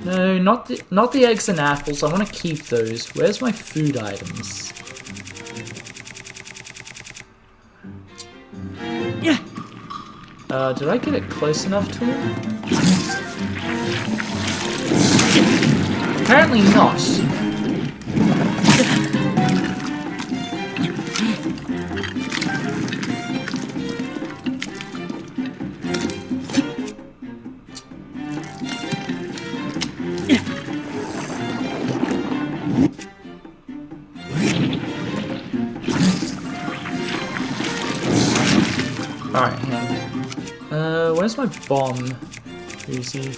No, not the eggs and apples. I want to keep those. Where's my food items? Did I get it close enough to him? Apparently not. Alright, hang on. Where's my bomb? Who's he?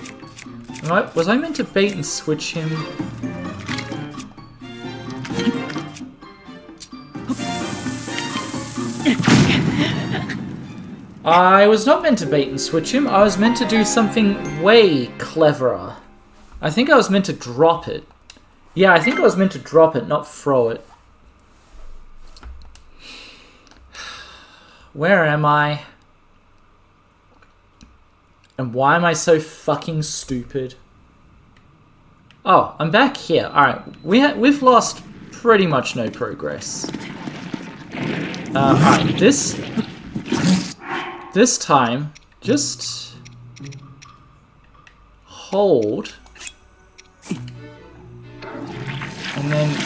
Was I meant to bait and switch him? I was not meant to bait and switch him. I was meant to do something way cleverer. I think I was meant to drop it. Yeah, I think I was meant to drop it, not throw it. Where am I? And why am I so fucking stupid? Oh, I'm back here. Alright, we've lost pretty much no progress. Alright, this time, just hold. And then...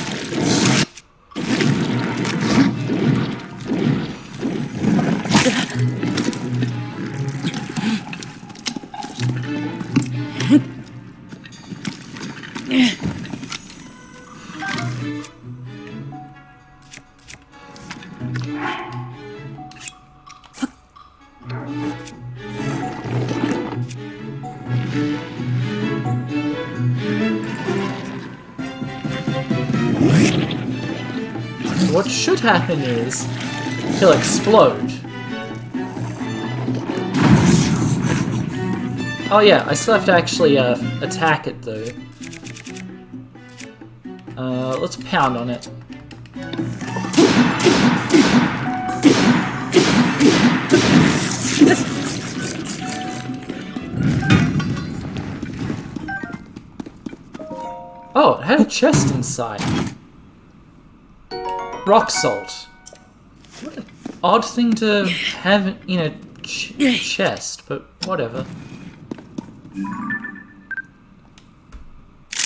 What should happen is he'll explode. Oh yeah, I still have to actually attack it though. Let's pound on it. Oh, it had a chest inside. Rock salt. What an odd thing to have in a chest, but whatever.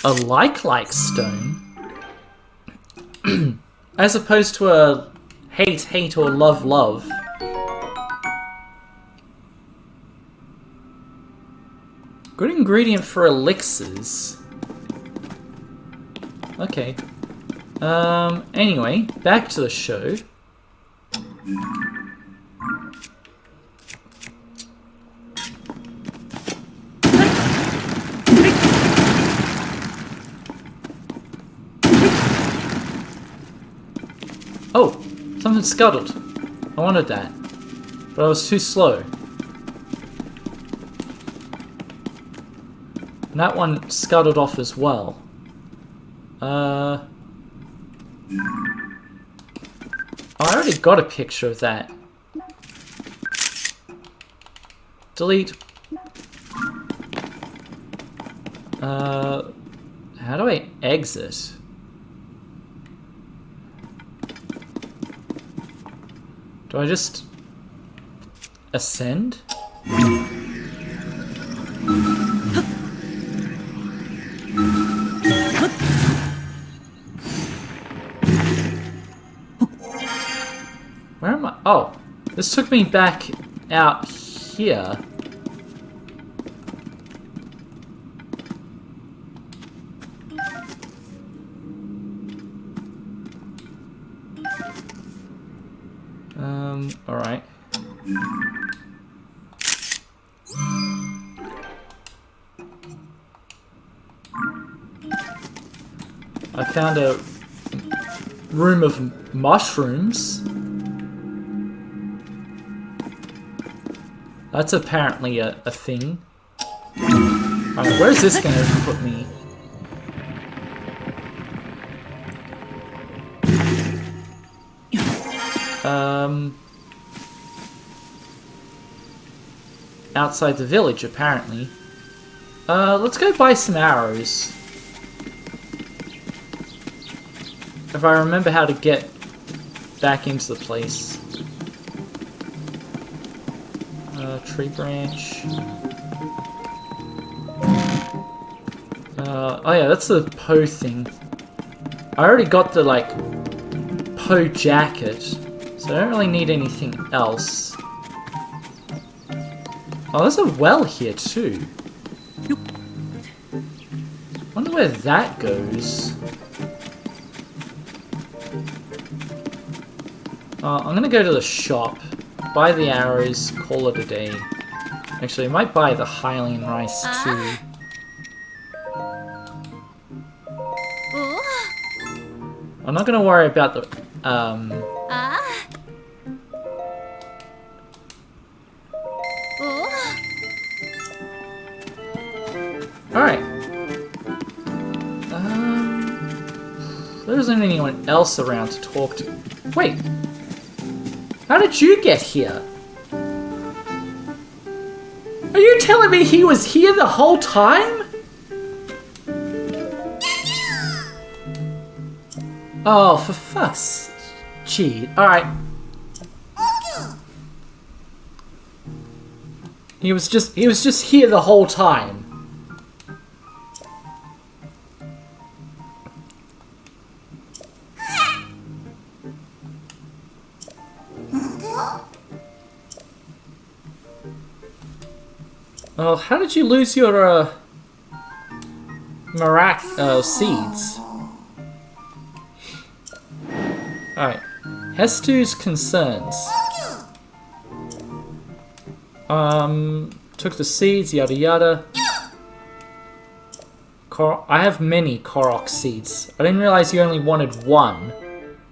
A like stone? As opposed to a hate or love. Good ingredient for elixirs. Okay. Anyway, back to the show. Oh, something scuttled. I wanted that, but I was too slow. And that one scuttled off as well. Oh, I already got a picture of that. Delete. How do I exit? Do I just ascend? Where am I? Oh, this took me back out here. Alright. I found a room of mushrooms. That's apparently a thing. Alright, where's this gonna put me? Outside the village, apparently. Let's go buy some arrows. If I remember how to get back into the place. Tree branch. Oh yeah, that's the Poe thing. I already got the, like, Poe jacket, so I don't really need anything else. Oh, there's a well here, too. Wonder where that goes. I'm gonna go to the shop, buy the arrows, call it a day. Actually, I might buy the Hylian rice, too. I'm not gonna worry about the, Alright. There isn't anyone else around to talk to. Wait! How did you get here? Are you telling me he was here the whole time? Oh, for fuck's... Gee, alright. He was just here the whole time. Oh, how did you lose your, seeds? Alright. Hestu's concerns. Took the seeds, yada yada. I have many Korok seeds. I didn't realize you only wanted one.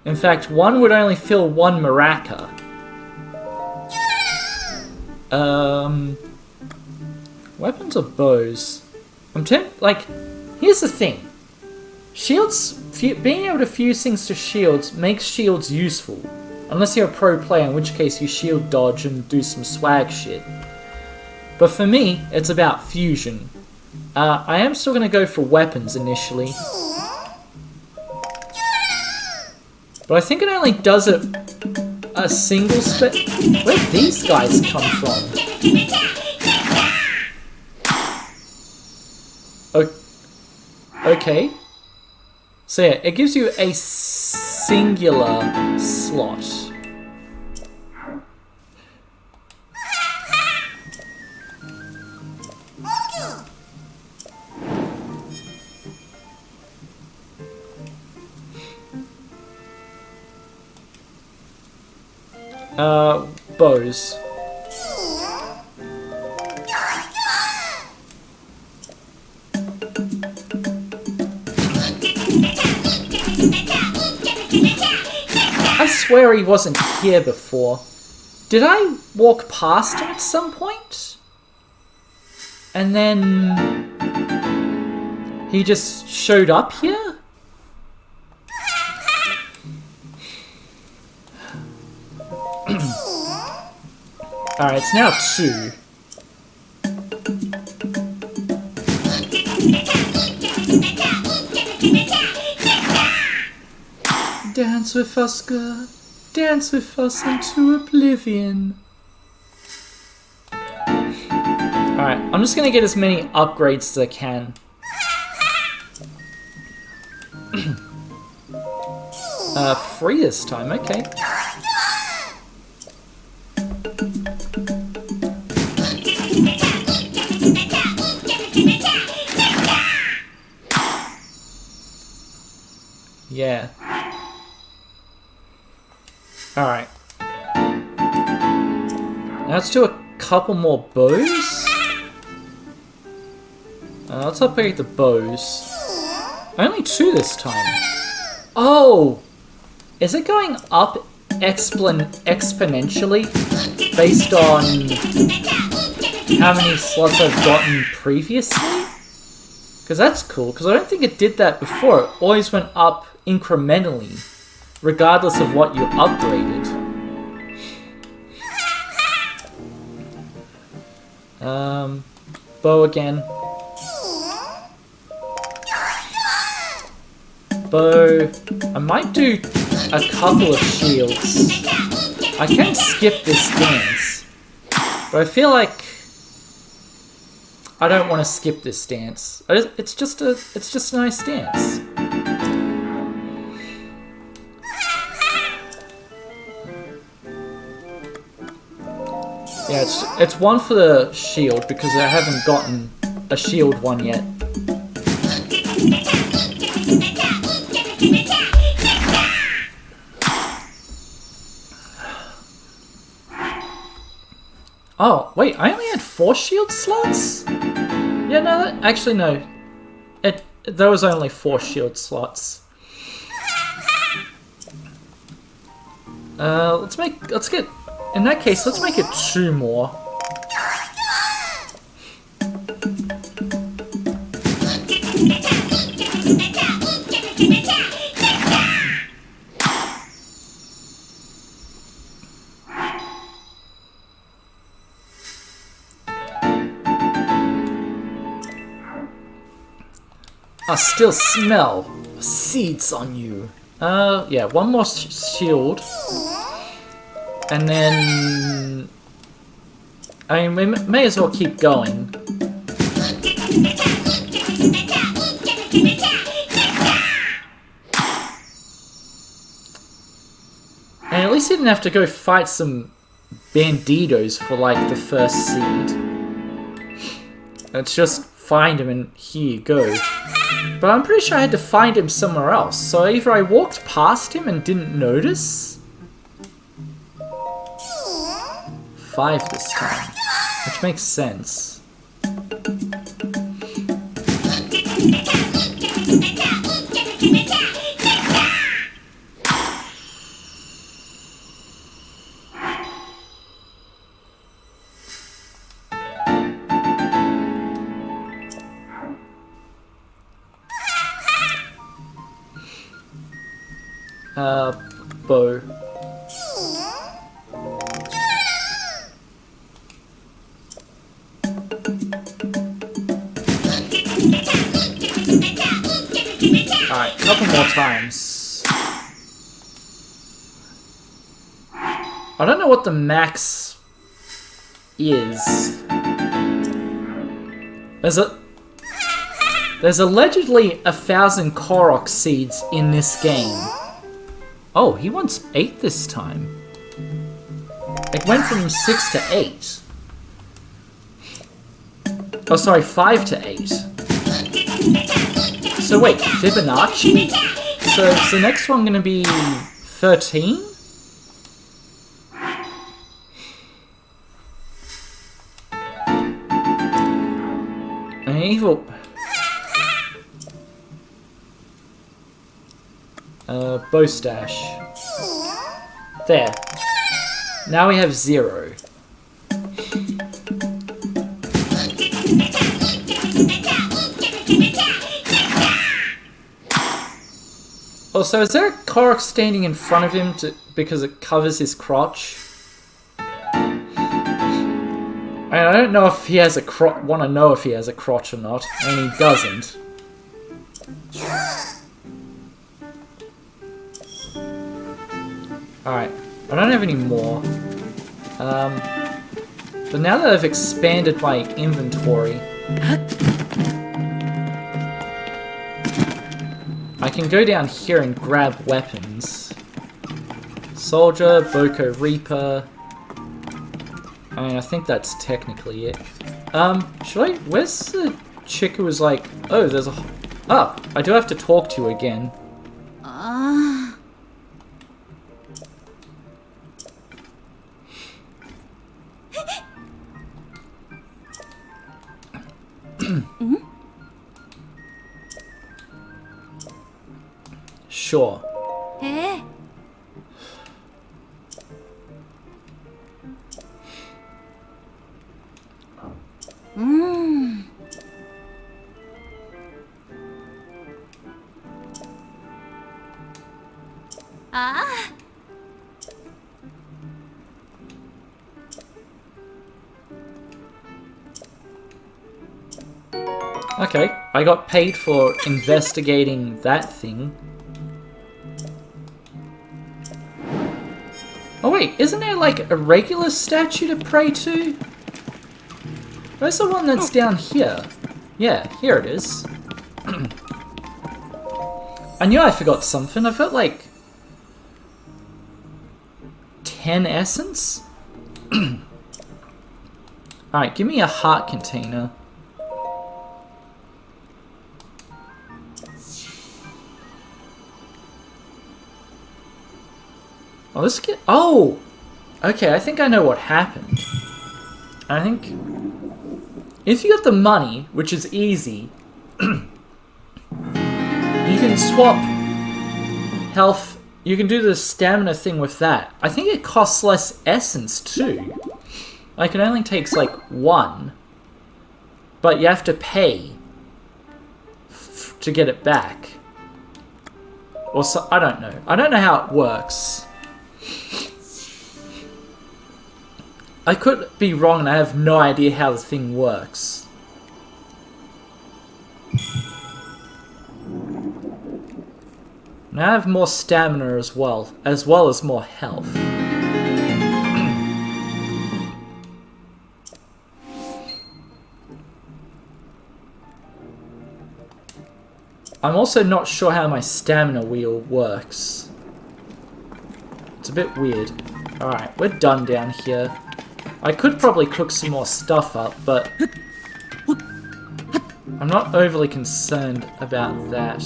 In fact, one would only fill one maraca. Weapons or bows? Like, here's the thing. Shields, being able to fuse things to shields makes shields useful. Unless you're a pro player, in which case you shield dodge and do some swag shit. But for me, it's about fusion. I am still gonna go for weapons initially. But I think it only does it a single where'd these guys come from? Okay. So yeah, it gives you a singular slot. Bows. I swear he wasn't here before. Did I walk past him at some point? And then... he just showed up here? Alright, it's now 2. Dance with us, girl. Dance with us into oblivion. Alright, I'm just gonna get as many upgrades as I can. Free this time, okay. Yeah. Alright. Let's do a couple more bows. Let's upgrade the bows. Only 2 this time. Oh! Is it going up exponentially based on how many slots I've gotten previously? Because that's cool, because I don't think it did that before. It always went up incrementally, regardless of what you upgraded. Bow again. Bow. I might do a couple of shields. I can skip this dance. But I feel like I don't want to skip this dance. It's just a nice dance. Yeah, it's one for the shield because I haven't gotten a shield one yet. Oh, wait, I only had 4 shield slots? Yeah, no, actually no. There was only 4 shield slots. In that case, let's make it 2 more. I still smell seeds on you. Yeah, 1 more shield. And then... I mean, we may as well keep going. And at least you didn't have to go fight some banditos for, like, the first seed. Let's just find him and here you go. But I'm pretty sure I had to find him somewhere else. So either I walked past him and didn't notice... 5 this time, which makes sense. Bow. Alright, a couple more times. I don't know what the max is. There's allegedly 1,000 Korok seeds in this game. Oh, he wants 8 this time. It went from 6 to 8. Oh, sorry, 5 to 8. So wait, Fibonacci? So is the next one gonna be 13? An evil... bow stash. There. Now we have 0. Also, is there a Korok standing in front of him because it covers his crotch? I don't know if he has a crotch. Want to know if he has a crotch or not, and he doesn't. Alright, I don't have any more. But now that I've expanded my inventory, I can go down here and grab weapons. Soldier, Boko Reaper. I mean, I think that's technically it. Where's the chick who was like, oh, there's a... Oh, I do have to talk to you again. Sure. Okay, I got paid for investigating that thing. Oh wait, isn't there like a regular statue to pray to? Where's the one that's down here? Yeah, here it is. I knew I forgot something. I've got like 10 essence. Alright, give me a heart container. Oh, let's get. Oh! Okay, I think I know what happened. I think if you got the money, which is easy, you can swap health. You can do the stamina thing with that. I think it costs less essence too. Like it only takes like 1, but you have to pay to get it back. Or so, I don't know. I don't know how it works. I could be wrong and I have no idea how the thing works. Now I have more stamina as well as more health. I'm also not sure how my stamina wheel works. It's a bit weird. Alright, we're done down here. I could probably cook some more stuff up, but I'm not overly concerned about that.